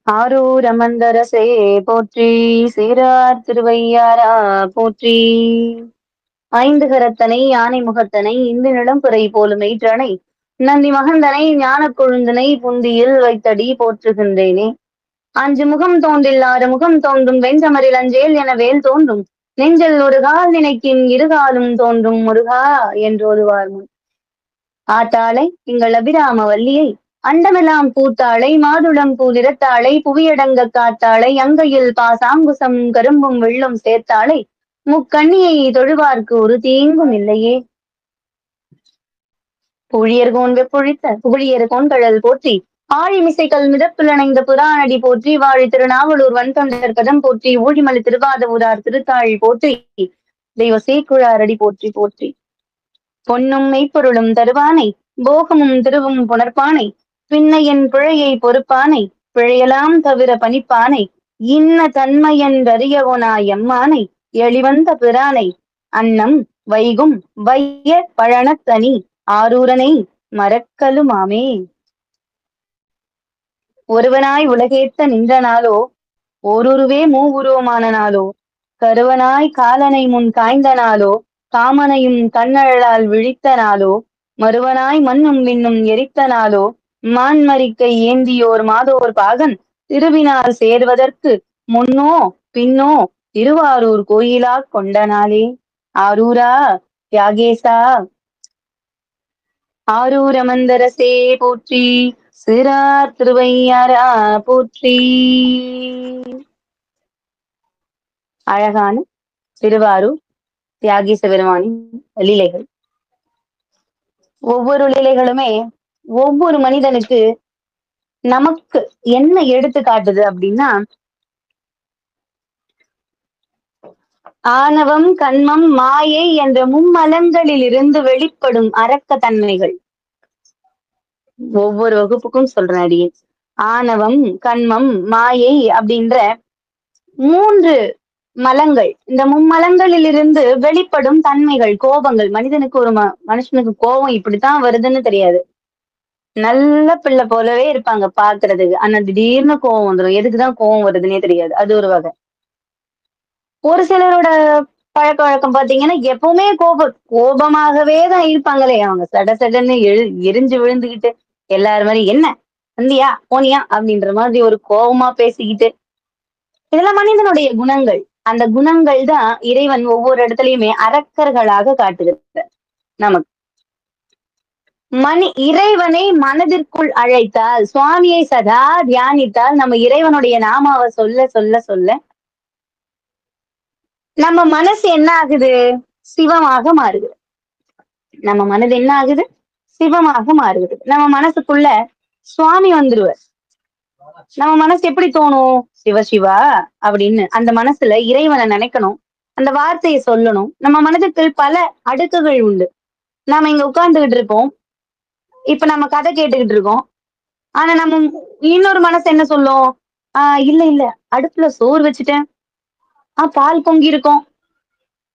ஆரூர் அமர்ந்தரசே போற்றி, சீரார் திருவையாரா போற்றி. ஐந்து கரத்தனை யானை முகத்தனை இந்து நிலம்புரை போலும் மெய்ற்றனை நந்தி மகந்தனை ஞானக் கொழுந்தனை புந்தியில் வைத்தடி போற்றுகின்றேனே. அஞ்சு முகம் தோன்றில் ஆறு முகம் தோன்றும் வெஞ்சமரில் அஞ்சேல் என வேல் தோன்றும் நெஞ்சில் ஒரு கால் நினைக்கின் இருகாலும் தோன்றும் முருகா என்றோதுவார் முன். ஆத்தாளை திங்கள் அபிராம வல்லியை அண்டமெல்லாம் பூத்தாளை மாதுளம் பூநிறத்தாளை புவியடங்க காத்தாளை அங்கையில் பாசாங்குசம் கரும்பும் வெள்ளும் சேர்த்தாளை முக்கண்ணியை தொழுவார்க்கு ஒரு தீங்கும் இல்லையே. புழியர்கோன் வெப்பொழித்த புகழியர்கோன் கழல் போற்றி, ஆழிமிசைகள் மிதப்பில் அணைந்த புறானடி போற்றி, வாழி திருநாவலூர் வன்தொண்டர் பதம் போற்றி, ஊழிமலை திருவாத ஊரார் திருத்தாள் போற்றி, தெய்வ சேக்குழாரடி போற்றி போற்றி. பொன்னும் மெய்ப்பொருளும் தருவானை போகமும் திருவும் புணர்ப்பானை, பின்னையன் பிழையை பொறுப்பானை பிழையலாம் தவிர பணிப்பானை, இன்ன தன்மையன்றறியவனாய் எம்மானை எளிவந்த பிரானை, அன்னம் வைகும் வைய பழனத்தனி ஆரூரனை மறக்கலுமாமே. ஒருவனாய் உலகேத்த நின்ற நாளோ ஓருருவே மூவுருவமான நாளோ, கருவனாய் காலனை முன் காய்ந்த நாளோ காமனையும் கண்ணழலால் விழித்த நாளோ, மறுவனாய் மண்ணும் விண்ணும் எரித்த நாளோ, மான்மரிக்கை ஏந்தியோர் மாதோர் பாகன் திருவினால் சேர்வதற்கு முன்னோ பின்னோ திருவாரூர் கோயிலா கொண்ட நாளே. ஆரூரா தியாகேசா. ஆரூர் அமர்ந்தரசே போற்றி, சிறார் திருவையாரா போற்றி. அழகான திருவாரூர் தியாகேச பெருமானின் லீலைகள். ஒவ்வொரு லீலைகளுமே ஒவ்வொரு மனிதனுக்கு நமக்கு என்ன எடுத்து காட்டுது அப்படின்னா, ஆணவம் கண்மம் மாயை என்ற மும்மலங்களில் இருந்து வெளிப்படும் அரக்க தன்மைகள். ஒவ்வொரு வகுப்புக்கும் சொல்றேன் அடியே. ஆணவம் கண்மம் மாயை அப்படின்ற மூன்று மலங்கள், இந்த மும்மலங்களில் இருந்து வெளிப்படும் தன்மைகள், கோபங்கள். மனிதனுக்கு ஒரு மனுஷனுக்கு கோபம் இப்படித்தான் வருதுன்னு தெரியாது. நல்ல பிள்ளை போலவே இருப்பாங்க பாக்குறதுக்கு, ஆனா திடீர்னு கோபம் வந்துடும். எதுக்குதான் கோபம் வருதுன்னே தெரியாது. அது ஒரு வகை. ஒரு சிலரோட பழக்க வழக்கம் பாத்தீங்கன்னா எப்பவுமே கோபமாகவே தான் இருப்பாங்களே. அவங்க சட சடன்னு எரிஞ்சு விழுந்துகிட்டு எல்லாரும் மாதிரி என்ன வந்தியா போனியா அப்படின்ற மாதிரி ஒரு கோபமா பேசிக்கிட்டு, இதெல்லாம் மனிதனுடைய குணங்கள். அந்த குணங்கள் தான் இறைவன் ஒவ்வொரு இடத்துலயுமே அரக்கர்களாக காட்டுகிறது நமக்கு. இறைவனை மனதிற்குள் அழைத்தால், சுவாமியை சதா தியானித்தால், நம்ம இறைவனுடைய நாமாவை சொல்ல சொல்ல சொல்ல நம்ம மனசு என்ன ஆகுது? சிவமாக மாறுகிறது. நம்ம மனது என்ன ஆகுது? சிவமாக மாறுகிறது. நம்ம மனசுக்குள்ள சுவாமி வந்துருவார். நம்ம மனசு எப்படி தோணும்? சிவ சிவா அப்படின்னு அந்த மனசுல இறைவனை நினைக்கணும், அந்த வார்த்தையை சொல்லணும். நம்ம மனதுக்கு பல அடுக்குகள் உண்டு. நாம இங்க உட்கார்ந்துகிட்டு இருக்கோம், இப்ப நம்ம கதை கேட்டுக்கிட்டு இருக்கோம். ஆனா நம்ம இன்னொரு மனசு என்ன சொல்லும்? இல்ல இல்ல அடுப்புல சோறு வச்சுட்டேன், பால் பொங்கி இருக்கும்,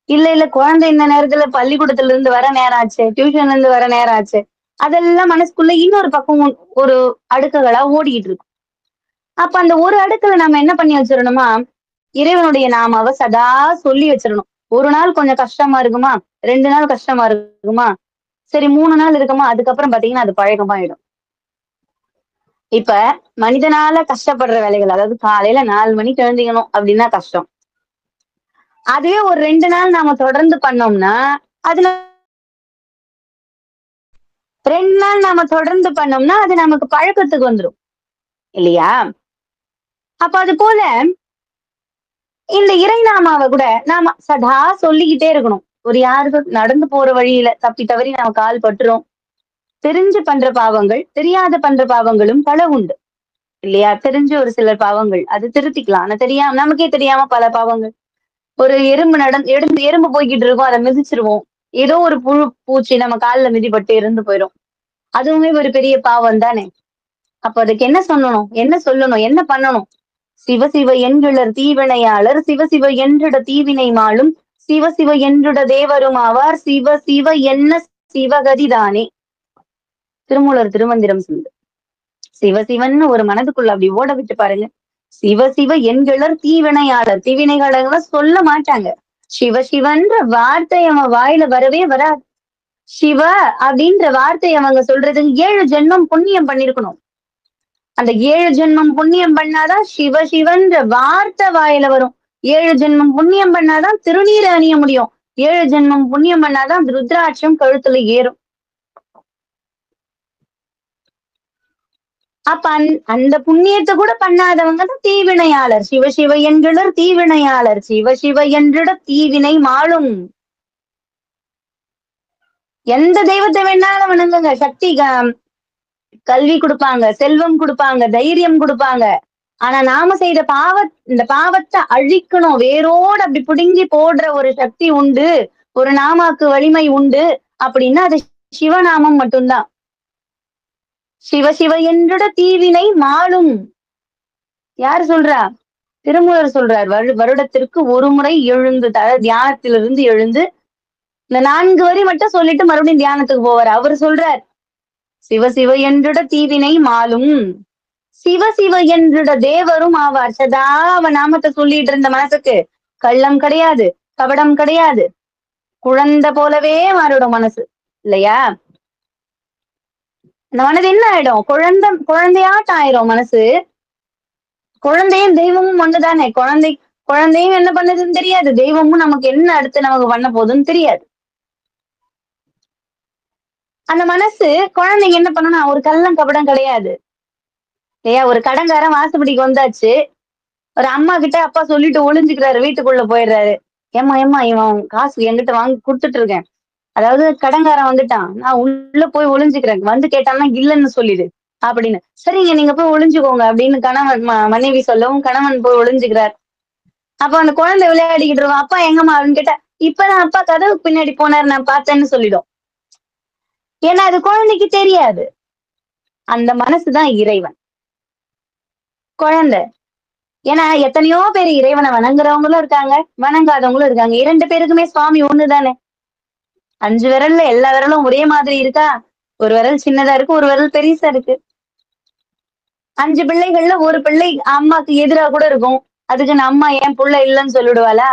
இல்ல இல்ல குழந்தை இந்த நேரத்துல பள்ளிக்கூடத்துல இருந்து வர நேரம் ஆச்சு, டியூஷன்ல இருந்து வர நேரம் ஆச்சு. அதெல்லாம் மனசுக்குள்ள இன்னொரு பக்கம் ஒரு அடுக்குகளா ஓடிக்கிட்டு இருக்கும். அப்ப அந்த ஒரு அடுக்குல நம்ம என்ன பண்ணி வச்சிடணுமா? இறைவனுடைய நாமாவை சதா சொல்லி வச்சிடணும். ஒரு நாள் கொஞ்சம் கஷ்டமா இருக்குமா, 2 நாள் கஷ்டமா இருக்குமா, சரி 3 நாள் இருக்குமா, அதுக்கப்புறம் பாத்தீங்கன்னா அது பழக்கமாயிடும். இப்ப மனிதனால கஷ்டப்படுற வேலைகள், அதாவது காலையில 4 மணிக்கு எழுந்திக்கணும் அப்படின்னா கஷ்டம். அதுவே ஒரு 2 நாள் நாம தொடர்ந்து பண்ணோம்னா, அதுல 2 நாள் நாம தொடர்ந்து பண்ணோம்னா அது நமக்கு பழக்கத்துக்கு வந்துடும் இல்லையா? அப்ப அது போல இந்த இறைநாமாவை கூட நாம சதா சொல்லிக்கிட்டே இருக்கணும். ஒரு யாருக்கு நடந்து போற வழியில தப்பி தவறி நாம கால் பட்டுறோம், தெரிஞ்சு பண்ற பாவங்கள், தெரியாத பண்ற பாவங்களும் பல உண்டு இல்லையா? தெரிஞ்சு ஒரு சிலர் பாவங்கள் அது திருத்திக்கலாம், ஆனா தெரியாம நமக்கே தெரியாம பல பாவங்கள். ஒரு எறும்பு போய்கிட்டு இருக்கும், அதை மிதிச்சிருவோம். ஏதோ ஒரு புழு பூச்சி நம்ம காலில் மிதிப்பட்டு இறந்து போயிடும். அதுவுமே ஒரு பெரிய பாவம் தானே. அப்ப அதுக்கு என்ன சொல்லணும், என்ன பண்ணணும்? சிவ சிவ என்றுளர் தீவினையாளர், சிவ சிவ என்றுட தீவினை மாளும், சிவ சிவ என்றுட தேவரும் ஆவார், சிவ சிவ என்ன சிவகதிதானே. திருமூலர் திருமந்திரம் சொல்லுது. சிவசிவன்னு ஒரு மனதுக்குள்ள அப்படி ஓட விட்டு பாருங்க, சிவ சிவ என்கிழர் தீவினையாளர். தீவினைகளை சொல்ல மாட்டாங்க. சிவ சிவன்ற வார்த்தை அவன் வாயில வரவே வராது. சிவ அப்படின்ற வார்த்தை அவங்க சொல்றதுக்கு 7 ஜென்மம் புண்ணியம் பண்ணிருக்கணும். அந்த 7 ஜென்மம் புண்ணியம் பண்ணாதான் சிவ சிவன்ற வார்த்தை வாயில வரும். 7 ஜென்மம் புண்ணியம் பண்ணாதான் திருநீரை அணிய முடியும். 7 ஜென்மம் புண்ணியம் பண்ணாதான் ருத்ராட்சம் கழுத்துல ஏறும். அப்ப அந்த புண்ணியத்தை கூட பண்ணாதவங்க தான் தீவினையாளர். சிவ சிவ என்கிழர் தீவினையாளர். சிவ சிவ என்றிட தீவினை மாளும். எந்த தெய்வத்தை வேணாலும் வணங்குங்க. சக்தி கல்வி கொடுப்பாங்க, செல்வம் கொடுப்பாங்க, தைரியம் கொடுப்பாங்க. ஆனா நாம செய்த இந்த பாவத்தை அழிக்கணும், வேரோடு அப்படி புடுங்கி போடுற ஒரு சக்தி உண்டு, ஒரு நாமாக்கு வலிமை உண்டு அப்படின்னா அது சிவநாமம் மட்டும்தான். சிவ சிவ என்றுட தீவினை மாளும். யார் சொல்றா? திருமூலர் சொல்றார். வருடத்திற்கு ஒரு முறை எழுந்து தியானத்திலிருந்து எழுந்து இந்த 4 வரி மட்டும் சொல்லிட்டு மறுபடியும் தியானத்துக்கு போவார். அவர் சொல்றார், சிவ சிவ என்றுட தீவினை மாளும். சிவ சிவ என்றுட தேவரும் ஆவார். சதா அவன் நாமத்தை சொல்லிட்டு இருந்த மனசுக்கு கள்ளம் கிடையாது, கபடம் கிடையாது. குழந்தை போலவே மாறிடும் மனசு இல்லையா? அந்த மனது என்ன ஆயிடும்? குழந்தையாட்டம் ஆயிரும் மனசு. குழந்தையும் தெய்வமும் ஒண்ணுதானே. குழந்தையும் என்ன பண்ணுதுன்னு தெரியாது, தெய்வமும் நமக்கு என்ன அடுத்து நமக்கு பண்ண போகுதுன்னு தெரியாது. அந்த மனசு குழந்தைங்க என்ன பண்ணணும்? ஒரு கள்ளம் கபடம் கிடையாது இல்லையா? ஒரு கடன்காரன் வாசப்படிக்கு வந்தாச்சு, ஒரு அம்மா கிட்ட அப்பா சொல்லிட்டு ஒளிஞ்சுக்கிறாரு, வீட்டுக்குள்ள போயிடுறாரு. ஏமா இவன் காசு என்கிட்ட வாங்கி கொடுத்துட்டு இருக்கேன், அதாவது கடன்காரன் வந்துட்டான், நான் உள்ள போய் ஒளிஞ்சுக்கிறேன், வந்து கேட்டான்னா இல்லைன்னு சொல்லிடு அப்படின்னு. சரிங்க நீங்க போய் ஒளிஞ்சுக்கோங்க அப்படின்னு கணவன் மனைவி சொல்லவும் கணவன் போய் ஒளிஞ்சுக்கிறார். அப்ப அந்த குழந்தை விளையாடிக்கிட்டு இருவான். அப்பா எங்கம்மா அப்படின்னு கேட்டா, இப்பதான் அப்பா கதவுக்கு பின்னாடி போனார், நான் பார்த்தேன்னு சொல்லிடும். ஏன்னா அது குழந்தைக்கு தெரியாது. அந்த மனசுதான் இறைவன். குழந்தை ஏன்னா எத்தனையோ பேர் இறைவனை வணங்குறவங்களும் இருக்காங்க, வணங்காதவங்களும் இருக்காங்க. 2 பேருக்குமே சுவாமி ஒண்ணுதானே. 5 விரல்ல எல்லா விரலும் ஒரே மாதிரி இருக்கா? ஒரு விரல் சின்னதா இருக்கு, ஒரு விரல் பெருசா இருக்கு. 5 பிள்ளைகள்ல ஒரு பிள்ளை அம்மாக்கு எதிரா கூட இருக்கும். அதுக்கு நம்ம அம்மா ஏன் புள்ள இல்லைன்னு சொல்லிடுவாளா?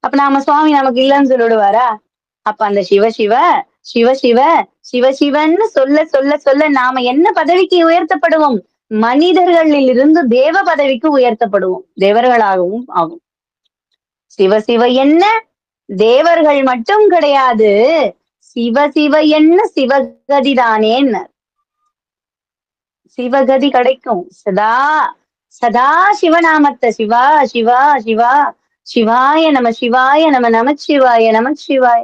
அப்ப நாம சுவாமி நமக்கு இல்லைன்னு சொல்லிடுவாரா? அப்ப அந்த சிவ சிவ சிவ சிவ சிவ சிவன்னு சொல்ல சொல்ல சொல்ல நாம என்ன பதவிக்கு உயர்த்தப்படுவோம்? மனிதர்களில் இருந்து தேவ பதவிக்கு உயர்த்தப்படுவோம், தேவர்களாகவும் ஆகும். சிவ சிவ என்ன தேவர்கள் மட்டும் கிடையாது, சிவ சிவ என்ன சிவகதிதானேன்னு. சிவகதி கிடைக்கும். சதா சதா சிவநாமத்தை சிவா சிவா சிவா சிவாய நம சிவாய நம நமச்சிவாய நமச்சிவாய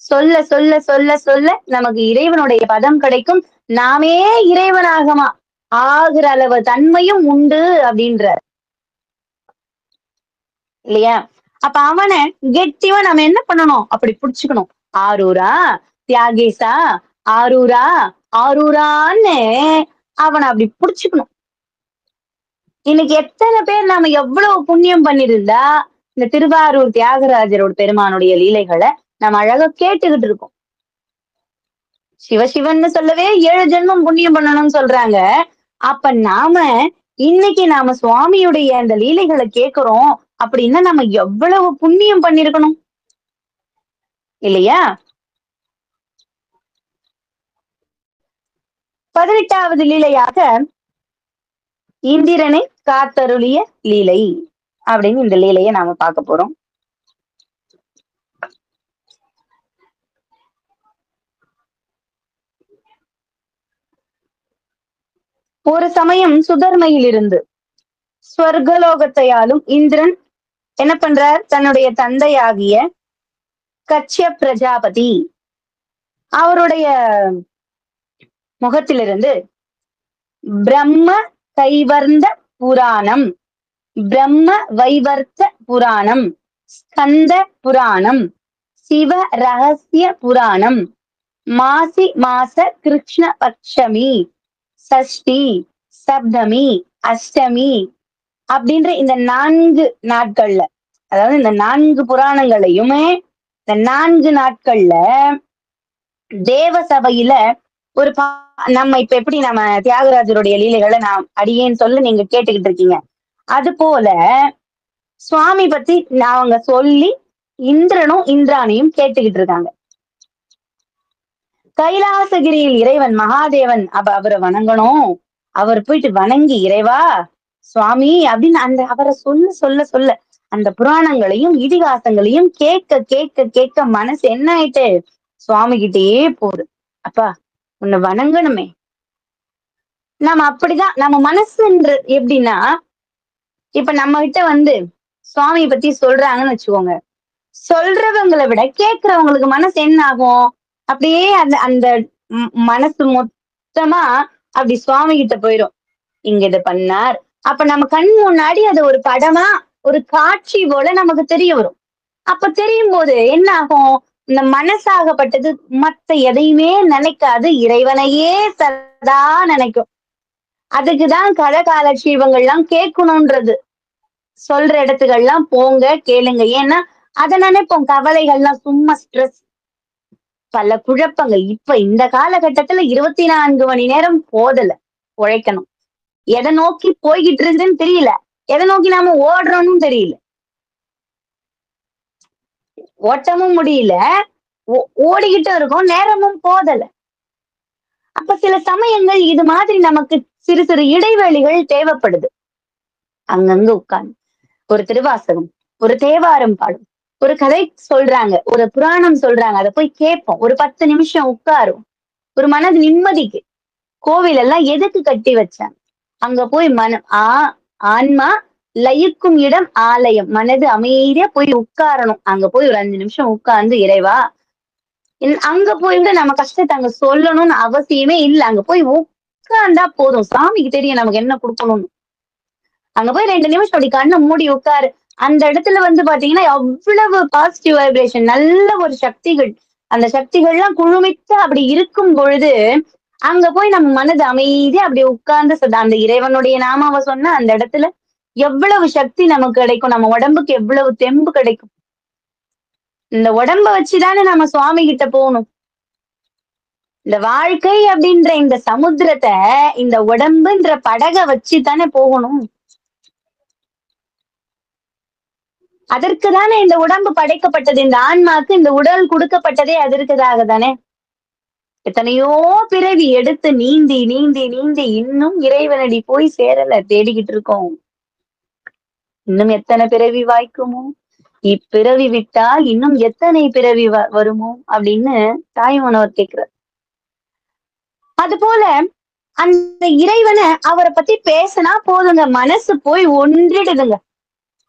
சொல்ல சொல்ல சொல்ல சொல்ல நமக்கு இறைவனுடைய பதம் கிடைக்கும். நாமே இறைவனாகமா ஆகிற அளவு தன்மையும் உண்டு அப்படின்ற இல்லையா? அப்ப அவனை கெட்டிவா நம்ம என்ன பண்ணணும்? அப்படி புடிச்சுக்கணும். ஆரூரா தியாகேசா, ஆரூரா ஆரூரான்னு அவனை அப்படி புடிச்சுக்கணும். இன்னைக்கு எத்தனை பேர் நாம எவ்வளவு புண்ணியம் பண்ணிருந்தா இந்த திருவாரூர் தியாகராஜரோட பெருமானுடைய லீலைகளை நம்ம அழகா கேட்டுக்கிட்டு இருக்கோம். சிவசிவன்னு சொல்லவே 7 ஜென்மம் புண்ணியம் பண்ணணும்னு சொல்றாங்க. அப்ப இன்னைக்கு நாம சுவாமியுடைய அந்த லீலைகளை கேட்கிறோம் அப்படின்னா நம்ம எவ்வளவு புண்ணியம் பண்ணிருக்கணும் இல்லையா? 18வது லீலையாக இந்திரனை காத்தருளிய லீலை அப்படின்னு இந்த லீலையை நாம பார்க்க போறோம். ஒரு சமயம் சுதர்மையில் இருந்து ஸ்வர்கலோகத்தையாலும் இந்திரன் என்ன பண்றார்? தன்னுடைய தந்தையாகிய கச்சிய பிரஜாபதி அவருடைய முகத்திலிருந்து பிரம்ம கைவர்ந்த புராணம், பிரம்ம வைவர்த்த புராணம், ஸ்கந்த புராணம், சிவ ரகசிய புராணம், மாசி மாச கிருஷ்ண பட்சமி, சஷ்டி, சப்தமி, அஷ்டமி அப்படின்ற இந்த 4 நாட்கள்ல, அதாவது இந்த 4 புராணங்களையுமே இந்த 4 நாட்கள்ல தேவ சபையில ஒரு நம்ம இப்ப எப்படி நம்ம தியாகராஜருடைய லீலைகளை நான் அடியேன்னு சொல்ல நீங்க கேட்டுக்கிட்டு இருக்கீங்க. அது போல சுவாமி பத்தி அவங்க சொல்லி இந்திரனும் இந்திராணியும் கேட்டுக்கிட்டு இருக்காங்க. கைலாசகிரியில் இறைவன் மகாதேவன் அவரை வணங்கணும். அவர் போயிட்டு வணங்கி இறைவா சுவாமி அப்படின்னு அவரை சொல்ல சொல்ல சொல்ல அந்த புராணங்களையும் இதிகாசங்களையும் கேட்க கேட்க கேட்க மனசு என்ன ஆயிட்டு சுவாமி கிட்டேயே போகுது. அப்பா உன்னை வணங்கணுமே. நம்ம அப்படிதான் நம்ம மனசுன்ற எப்படின்னா, இப்ப நம்ம கிட்ட சுவாமியை பத்தி சொல்றாங்கன்னு வச்சுக்கோங்க. சொல்றவங்களை விட கேட்கிறவங்களுக்கு மனசு என்ன ஆகும்? அப்படியே அந்த அந்த மனசு மொத்தமா அப்படி சுவாமி கிட்ட போயிரும். இங்க இதை பண்ணார். அப்ப நம்ம கண் முன்னாடி அது ஒரு படமா ஒரு காட்சி போல நமக்கு தெரிய வரும். அப்ப தெரியும் போது என்ன ஆகும்? இந்த மனசாகப்பட்டது மத்த எதையுமே நினைக்காது, இறைவனையே சதா நினைக்கும். அதுக்குதான் கலகாலட்சேபங்கள்லாம் கேட்கணும்ன்றது. சொல்ற இடத்துக்கெல்லாம் போங்க கேளுங்க. ஏன்னா அதை நினைப்போம். கவலைகள்லாம் சும்மா ஸ்ட்ரெஸ், பல குழப்பங்கள். இப்ப இந்த காலகட்டத்துல 24 மணி நேரம் போதல உழைக்கணும். எதை நோக்கி போய்கிட்டு இருக்குதுன்னு தெரியல, எதை நோக்கி நாம ஓடுறோம்னு தெரியல. ஓட்டமும் முடியல, ஓடிக்கிட்டு இருக்கோம், நேரமும் போதல. அப்ப சில சமயங்கள் இது மாதிரி நமக்கு சிறு சிறு இடைவெளிகள் தேவைப்படுது. அங்கங்க உட்கார்ந்து ஒரு திருவாசகம், ஒரு தேவாரம் பாடும், ஒரு கதை சொல்றாங்க, ஒரு புராணம் சொல்றாங்க, அதை போய் கேட்போம். ஒரு 10 நிமிஷம் உட்காரும். ஒரு மனது நிம்மதிக்கு. கோவில் எல்லாம் எதுக்கு கட்டி வச்சாங்க? அங்க போய் ஆன்மா லயிக்கும் இடம் ஆலயம். மனது அமைதியா போய் உட்காரணும். அங்க போய் ஒரு 5 நிமிஷம் உட்கார்ந்து இறைவா அங்க போயிட்டு நம்ம கஷ்டத்தை அங்க சொல்லணும்னு அவசியமே இல்லை. அங்க போய் உட்கார்ந்தா போதும். சாமிக்கு தெரியும் நமக்கு என்ன கொடுக்கணும்னு. அங்க போய் 2 நிமிஷம் அப்படி கண்ணை மூடி உட்காரு. அந்த இடத்துல பாத்தீங்கன்னா அவ்வளவு பாசிட்டிவ் வைப்ரேஷன், நல்ல ஒரு சக்திகள், அந்த சக்திகள்லாம் குழுமித்து அப்படி இருக்கும் பொழுது அங்க போய் நம்ம மனது அமைதியா அப்படி உட்கார்ந்து அந்த இறைவனுடைய நாமாவை சொன்னா அந்த இடத்துல எவ்வளவு சக்தி நமக்கு கிடைக்கும். நம்ம உடம்புக்கு எவ்வளவு தெம்பு கிடைக்கும். இந்த உடம்ப வச்சுதானே நம்ம சுவாமி கிட்ட போகணும். இந்த வாழ்க்கை அப்படின்ற இந்த சமுத்திரத்தை இந்த உடம்புன்ற படகை வச்சுதானே போகணும். அதற்கு தானே இந்த உடம்பு படைக்கப்பட்டது. இந்த ஆன்மாக்கு இந்த உடல் கொடுக்கப்பட்டதே அதற்குதாக தானே. எத்தனையோ பிறவி எடுத்து நீந்தி நீந்தி நீந்தி இன்னும் இறைவனடி போய் சேரல, தேடிக்கிட்டு இருக்கோம். இன்னும் எத்தனை பிறவி வாய்க்குமோ, இப்பிறவி விட்டால் இன்னும் எத்தனை பிறவி வருமோ அப்படின்னு தாய்மானவர் கேட்கிறார். அது போல அந்த இறைவனை அவரை பத்தி பேசினா போதுங்க, மனசு போய் ஒன்றிடுதுங்க.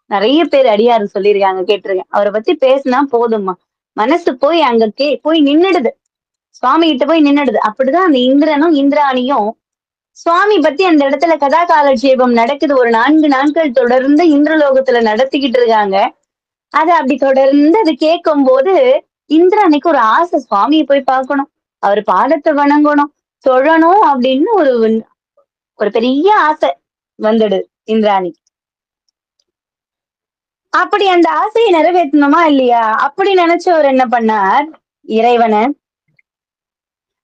நிறைய பேர் அடியாரு சொல்லியிருக்காங்க, கேட்டிருக்கேன். அவரை பத்தி பேசினா போதும்மா, மனசு போய் அங்க போய் நின்னுடுது, சுவாமி கிட்ட போய் நின்னுடுது. அப்படிதான் அந்த இந்திரனும் இந்திராணியும் சுவாமி பத்தி அந்த இடத்துல கதா காலட்சேபம் நடக்குது. ஒரு 4 நாட்கள் தொடர்ந்து இந்திரலோகத்துல நடத்திக்கிட்டு இருக்காங்க. அது அப்படி தொடர்ந்து அது கேட்கும் போது இந்திராணிக்கு ஒரு ஆசை, சுவாமியை போய் பார்க்கணும், அவர் பாதத்தை வணங்கணும், தொழணும் அப்படின்னு ஒரு பெரிய ஆசை வந்துடுது இந்திராணி. அப்படி அந்த ஆசையை நிறைவேற்றணுமா இல்லையா? அப்படி நினைச்சவர் என்ன பண்ணார்? இறைவனை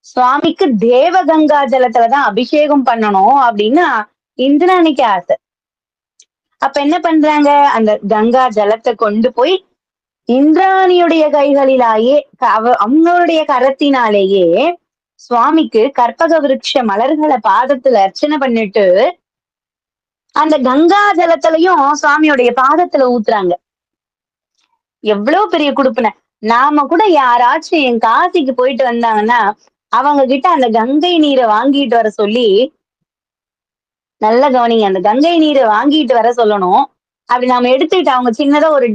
சுவாமிக்கு தேவ கங்கா ஜலத்துலதான் அபிஷேகம் பண்ணணும் அப்படின்னு இந்திராணிக்கு ஆசை. அப்ப என்ன பண்றாங்க? அந்த கங்கா ஜலத்தை கொண்டு போய் இந்திராணியுடைய கைகளிலாயே அவங்களுடைய கரத்தினாலேயே சுவாமிக்கு கற்பக விருட்ச மலர்களை பாதத்துல அர்ச்சனை பண்ணிட்டு அந்த கங்கா ஜலத்திலையும் சுவாமியுடைய பாதத்துல ஊத்துறாங்க. எவ்வளவு பெரிய குடுப்பின. நாம கூட யாராச்சும் என் காசிக்கு போயிட்டு வந்தாங்கன்னா அவங்க கிட்ட அந்த கங்கை நீரை வாங்கிட்டு வர சொல்லி, நல்ல கவனிங்க, அந்த கங்கை நீரை வாங்கிட்டு வர சொல்லணும். அப்படி நாம எடுத்துக்கிட்டு அவங்க சின்னதா ஒரு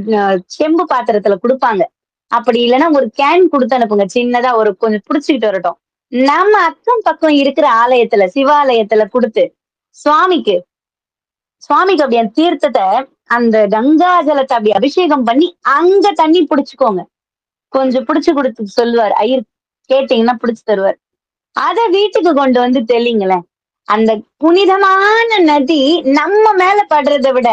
செம்பு பாத்திரத்துல கொடுப்பாங்க. அப்படி இல்லைன்னா ஒரு கேன் கொடுத்து அனுப்புங்க, சின்னதா ஒரு கொஞ்சம் புடிச்சுக்கிட்டு வரட்டும். நம்ம அக்கம் பக்கம் இருக்கிற ஆலயத்துல சிவாலயத்துல கொடுத்து சுவாமிக்கு அப்படி அந்த தீர்த்தத்தை அந்த கங்கா ஜலத்தை அப்படி அபிஷேகம் பண்ணி அங்க தண்ணி புடிச்சுக்கோங்க. கொஞ்சம் புடிச்சு கொடுத்து சொல்லுவார் ஐயர், கேட்டீங்கன்னா புடிச்சு தருவார். அத வீட்டுக்கு கொண்டு வந்து தெளிங்களேன். அந்த புனிதமான நதி நம்ம மேல படுறதை விட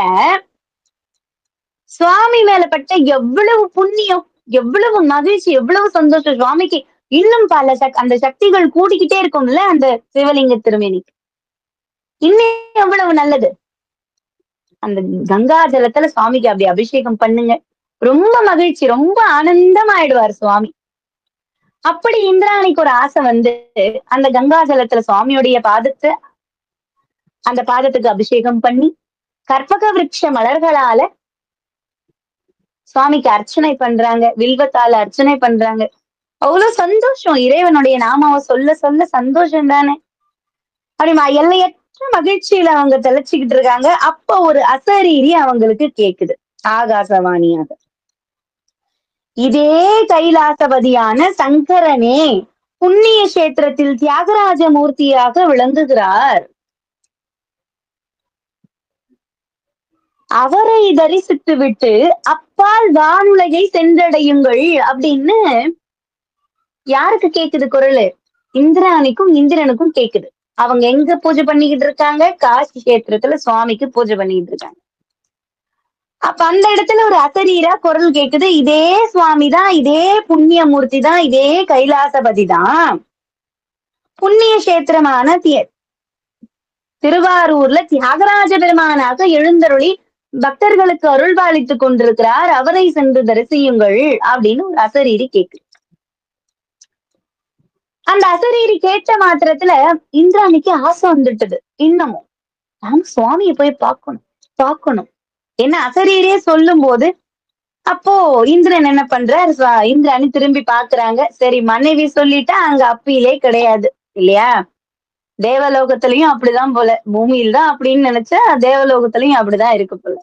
சுவாமி மேல பட்ட எவ்வளவு புண்ணியம், எவ்வளவு மகிழ்ச்சி, எவ்வளவு சந்தோஷம். சுவாமிக்கு இன்னும் பல அந்த சக்திகள் கூடிக்கிட்டே இருக்கும்ல அந்த சிவலிங்க திருமேனிக்கு. இன்னும் எவ்வளவு நல்லது. அந்த கங்கா ஜலத்துல சுவாமிக்கு அப்படி அபிஷேகம் பண்ணுங்க. ரொம்ப மகிழ்ச்சி, ரொம்ப ஆனந்தமாயிடுவார் சுவாமி. அப்படி இந்திராணிக்கு ஒரு ஆசை வந்து அந்த கங்கா ஜலத்துல சுவாமியுடைய அந்த பாதத்துக்கு அபிஷேகம் பண்ணி கற்பக விருட்ச மலர்களால சுவாமிக்கு அர்ச்சனை பண்றாங்க. வில்வத்தால அர்ச்சனை பண்றாங்க. அவ்வளவு சந்தோஷம். இறைவனுடைய நாமாவை சொல்ல சொல்ல சந்தோஷம் தானே. அப்படி எல்லையற்ற மகிழ்ச்சியில அவங்க தெளிச்சுக்கிட்டு இருக்காங்க. அப்ப ஒரு அசரீரி அவங்களுக்கு கேக்குது ஆகாசவாணியாக. இதே கைலாசபதியான சங்கரனே புண்ணிய கஷேத்திரத்தில் தியாகராஜ மூர்த்தியாக விளங்குகிறார். அவரை தரிசித்து விட்டு அப்பால் வானுலகை சென்றடையுங்கள் அப்படின்னு யாருக்கு கேக்குது குரலு? இந்திராணிக்கும் இந்திரனுக்கும் கேக்குது. அவங்க எங்க பூஜை பண்ணிக்கிட்டு இருக்காங்க? காசி கஷேத்திரத்துல சுவாமிக்கு பூஜை பண்ணிக்கிட்டு இருக்காங்க. அப்ப அந்த இடத்துல ஒரு அசரீரா குரல் கேக்குது. இதே சுவாமிதான், இதே புண்ணிய மூர்த்தி தான், இதே கைலாசபதி தான் புண்ணிய கஷேத்திரமான திருவாரூர்ல தியாகராஜ பெருமானாக எழுந்தருளி பக்தர்களுக்கு அருள்பாலித்துக் கொண்டிருக்கிறார். அவரை சென்று தரிசியுங்கள் அப்படின்னு ஒரு அசரீரி கேக்குது. அந்த அசரீரி கேட்ட மாத்திரத்துல இந்திராணிக்கு ஆசை வந்துட்டது. இன்னமும் நாம சுவாமியை போய் பார்க்கணும் என்ன அசரீரியே சொல்லும் போது, அப்போ இந்திரன் என்ன பண்றார்? இந்திராணி திரும்பி பாக்குறாங்க. சரி, மனைவி சொல்லிட்டா அங்க அப்பீலே கிடையாது இல்லையா? தேவலோகத்திலயும் அப்படிதான் போல. பூமியில் தான் அப்படின்னு நினைச்சா தேவலோகத்திலயும் அப்படிதான் இருக்கு போல.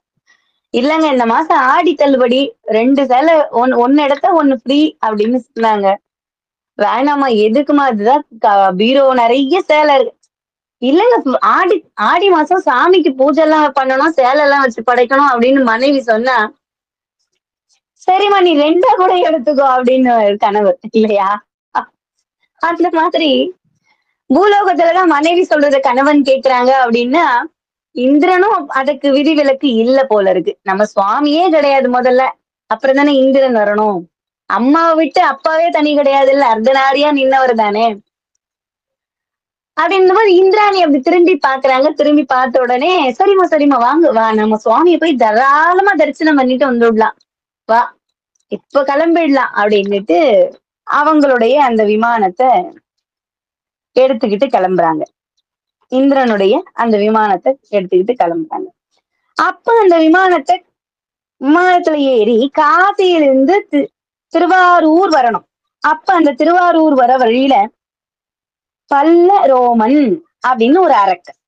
இல்லங்க, இந்த மாசம் ஆடி தள்ளுபடி 2 சேலை ஒன்னு எடுத்தா 1 ஃப்ரீ அப்படின்னு சொன்னாங்க. வேணாமா, எதுக்குமா? அதுதான் பீரோ நிறைய சேலை இருக்கு. இல்லங்க, ஆடி மாசம் சாமிக்கு பூஜை எல்லாம் பண்ணணும், சேலை எல்லாம் வச்சு படைக்கணும் அப்படின்னு மனைவி சொன்னா, சரிம்மா நீ 2 கூட எடுத்துக்கோ அப்படின்னு கணவர் இல்லையா? அந்த மாதிரி பூலோகத்துலதான் மனைவி சொல்றத கணவன் கேக்குறாங்க அப்படின்னா, இந்திரனும் அதுக்கு விதிவிலக்கு இல்ல போல இருக்கு. நம்ம சுவாமியே கிடையாது முதல்ல, அப்புறம் தானே இந்திரன் வரணும். அம்மாவை விட்டு அப்பாவே தனி கிடையாது இல்ல, அர்த்தநாரியா நின்னவர் தானே. அப்படின்ற போது இந்திராணி அப்படி திரும்பி பாக்குறாங்க. திரும்பி பார்த்த உடனே, சரிம்மா வாங்க, வா நம்ம சுவாமியை போய் தாராளமா தரிசனம் பண்ணிட்டு வந்துடலாம், வா இப்ப கிளம்பிடலாம் அப்படின்னுட்டு அவங்களுடைய அந்த விமானத்தை எடுத்துக்கிட்டு கிளம்புறாங்க. இந்திரனுடைய அந்த விமானத்தை எடுத்துக்கிட்டு கிளம்புறாங்க. அப்ப அந்த விமானத்துல ஏறி காசியிலிருந்து திருவாரூர் வரணும். அப்ப அந்த திருவாரூர் வர வழியில பல்ல ரோமன் அப்படின்னு ஒரு அரக்கன்,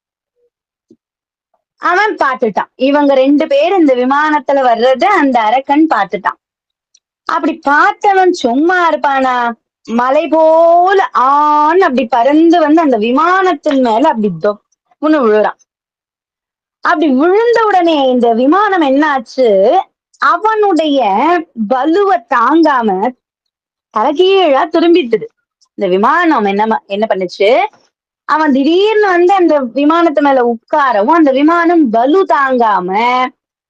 அவன் பார்த்துட்டான். இவங்க 2 பேர் இந்த விமானத்துல வர்றத அந்த அரக்கன் பார்த்துட்டான். அப்படி பார்த்தவன் சும்மா இருப்பானா? மலை போல அப்படி பறந்து வந்து அந்த விமானத்தின் மேல அப்படி தொப்புன்னு விழுறான். அப்படி விழுந்த உடனே இந்த விமானம் என்னாச்சு? அவனுடைய பலுவை தாங்காம தலைகீழா திரும்பிட்டுது. இந்த விமானம் என்ன பண்ணுச்சு? அவன் திடீர்னு வந்து அந்த விமானத்து மேல உட்காரவும் அந்த விமானம் பலு தாங்காம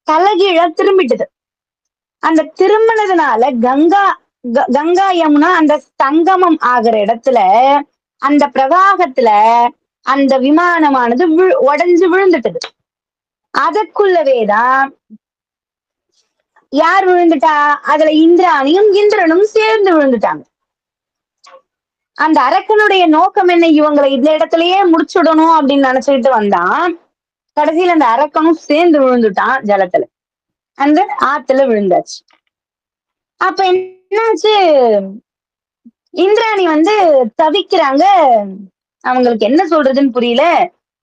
தலைகீழா திரும்பிட்டுது. அந்த திரும்பினதுனால கங்கா யமுனா அந்த சங்கமம் ஆகிற இடத்துல அந்த பிரவாகத்துல அந்த விமானமானது உடைஞ்சு விழுந்துட்டது. அதற்குள்ளவேதான் யார் விழுந்துட்டா? அதுல இந்திராணியும் இந்திரனும் சேர்ந்து விழுந்துட்டாங்க. அந்த அரக்கனுடைய நோக்கம் என்ன? இவங்களை இந்த இடத்துலயே முடிச்சுடணும் அப்படின்னு நினைச்சுக்கிட்டு வந்தான். கடைசியில அந்த அரக்கனும் சேர்ந்து விழுந்துட்டான் ஜலத்துல, அந்த ஆத்துல விழுந்தாச்சு. அப்ப என்னாச்சு? இந்திராணி வந்து தவிக்கிறாங்க. அவங்களுக்கு என்ன சொல்றதுன்னு புரியல.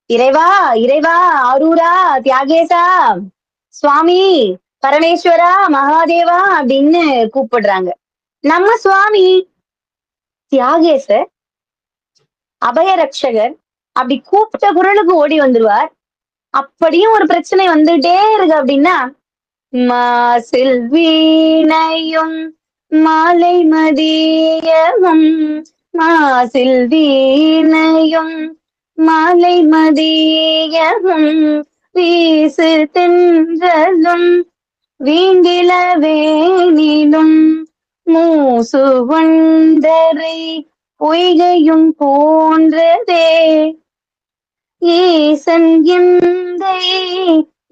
இறைவா இறைவா, ஆரூரா, தியாகேசா, சுவாமி, பரமேஸ்வரா, மகாதேவா அப்படின்னு கூப்பிடுறாங்க. நம்ம சுவாமி தியாகேசர், அபயரட்சகர், அப்படி கூப்பிட்ட குரலுக்கு ஓடி வந்துருவார். அப்படியும் ஒரு பிரச்சனை வந்துட்டே இருக்கு அப்படின்னா, மாசில் வீணையும் மாலை மதியமும், மாசில் வீணையும் மாலை மதியமும், வீசு தென்றலும் வீங்கில வேணிலும், மூசு வண்டரை பொய்கையும் போன்றதே, ஈசன் எந்தை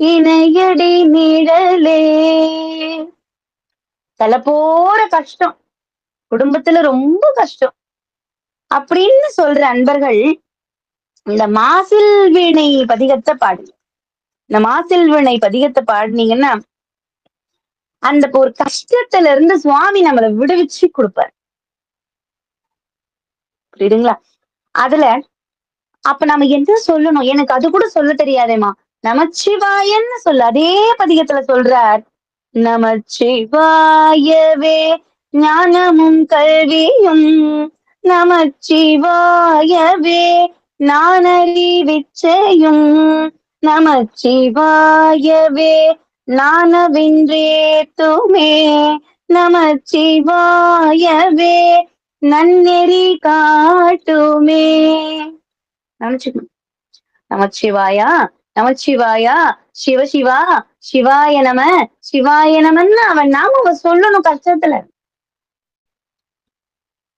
இணையடி நிழலே. தலை போற கஷ்டம், குடும்பத்துல ரொம்ப கஷ்டம் அப்படின்னு சொல்ற அன்பர்கள் இந்த மாசில் வீணை பதிகத்தை பாடுங்க. இந்த மாசில் வீணை பதிகத்தை பாடுனீங்கன்னா அந்த ஒரு கஷ்டத்துல இருந்து சுவாமி நம்மளை விடுவிச்சு கொடுப்பார். புரியுதுங்களா? அதுல அப்ப நம்ம என்ன சொல்லணும்? எனக்கு அது கூட சொல்ல தெரியாதேமா. நமச்சிவாயன்னு சொல்லு. அதே பதிகத்துல சொல்றார், நமச்சிவாயவே ஞானமும் கல்வியும், நமச்சிவாயவே நானறிவிச்சையும், நமச்சிவாயவே நானவின்றேத்துமே, நமச்சிவாயவே நன்னெறி காட்டுமே. நினைச்சுக்கணும். நமச்சிவாயா, நமச்சிவாயா, சிவசிவா, சிவாய நம, சிவாய நமன்னு அவன் நாம அவ சொல்லணும். கஷ்டத்துல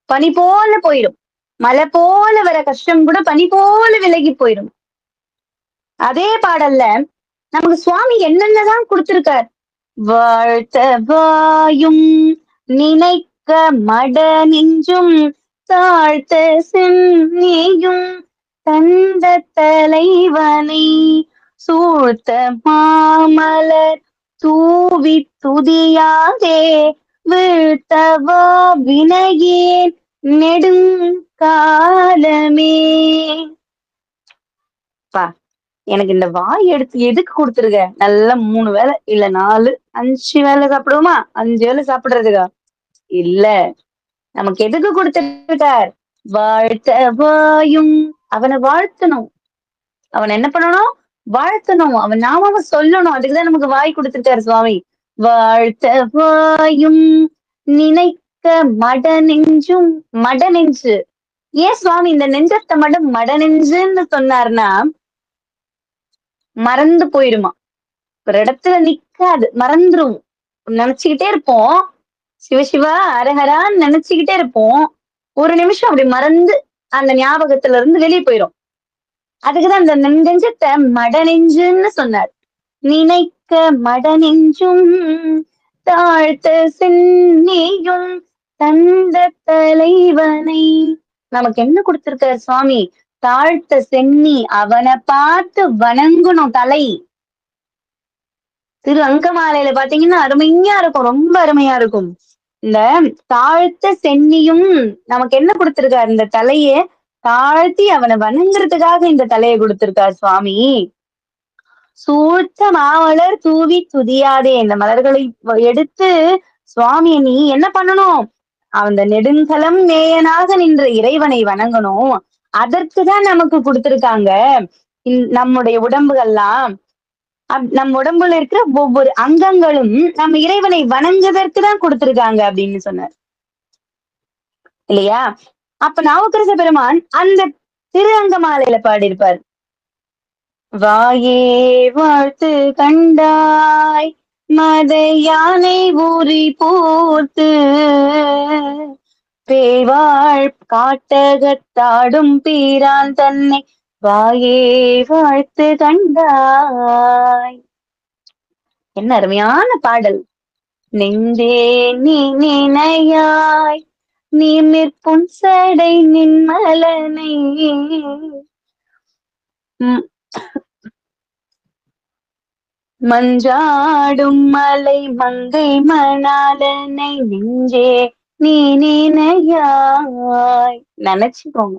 பனி போல போயிடும். மலை போல வர கஷ்டம் கூட பனி போல விலகி போயிடும். அதே பாடல்ல நமக்கு சுவாமி என்னென்னதான் கொடுத்திருக்கார். வாழ்த்த வாயும் நினைக்க மட நெஞ்சும் தாழ்த்த சென்னியும் தந்த தலைவனை சூழ்த்த மாமலர் தூவி துதியாதே வீழ்த்தவா வினையேன் நெடுங்காலமே. பா, எனக்கு இந்த வாய் எடுத்து எதுக்கு கொடுத்துருக்க? நல்லா 3 வேளை இல்ல 4 5 வேளை சாப்பிடுவோமா? 5 வேளை சாப்பிடுறதுக்கா? இல்ல, நமக்கு எதுக்கு கொடுத்திருக்கார்? வாழ்த்த வாயும். அவனை வாழ்த்தணும். அவன் என்ன பண்ணணும்? வாழ்த்தணும். அவன் நாம சொல்லணும். அதுக்குதான் நமக்கு வாய் கொடுத்திருக்காரு சுவாமி. வாழ்த்த வாயும் நினைக்க மட நெஞ்சும். மட நெஞ்சு. ஏன் சுவாமி இந்த நெஞ்சத்தை மட்டும் மட நெஞ்சுன்னு சொன்னார்னா, மறந்து போயிடுமா. ஒரு இடத்துல நிக்காது, மறந்துரும். நினைச்சுக்கிட்டே இருப்போம், சிவசிவா அரஹரான்னு நினைச்சுக்கிட்டே இருப்போம். ஒரு நிமிஷம் அப்படி மறந்து அந்த ஞாபகத்துல இருந்து வெளியே போயிரும். அதுக்குதான் அந்த நெஞ்சத்தை மட நெஞ்சுன்னு சொன்னார். நினைக்க மட நெஞ்சும் தாழ்த்த சென்னியும் தந்த தலைவனை. நமக்கு என்ன கொடுத்திருக்காரு சுவாமி? தாழ்த்த சென்னி. அவனை பார்த்து வணங்கணும். தலை திரு அங்கமாலையில பாத்தீங்கன்னா அருமையா இருக்கும், ரொம்ப அருமையா இருக்கும். இந்த தாழ்த்த சென்னியும் நமக்கு என்ன கொடுத்திருக்காரு? இந்த தலைய தாழ்த்தி அவனை வணங்குறதுக்காக இந்த தலையை கொடுத்திருக்கார் சுவாமி. சூழ்த்த மாமலர் தூவி துதியாதே. இந்த மலர்களை எடுத்து சுவாமியை நீ என்ன பண்ணணும்? அந்த நெடுங்கலம் நேயனாக நின்ற இறைவனை வணங்கணும். அதற்குதான் நமக்கு கொடுத்திருக்காங்க நம்முடைய உடம்புகள்லாம். நம்ம உடம்புல இருக்கிற ஒவ்வொரு அங்கங்களும் நம்ம இறைவனை வணங்குவதற்கு தான் கொடுத்திருக்காங்க அப்படின்னு சொன்னார் இல்லையா? அப்ப நாவுக்கரச பெருமான் அந்த திரு அங்கமாலையில பாடியிருப்பார். வாயே வாழ்த்து கண்டாய் மத யானை ஊறி போர்த்து பேய்வாழ் காட்டகத்தாடும் பீரான் தன்னை வாயே வாழ்த்து கண்டாய். என்ன அருமையான பாடல். நெஞ்சே நீ நினையாய் நீமிற்புன் சடை நின்மலனை மஞ்சாடும் மலை மங்கை மணாலனை நெஞ்சே நீ நினையாய். நினைச்சுக்கோங்க,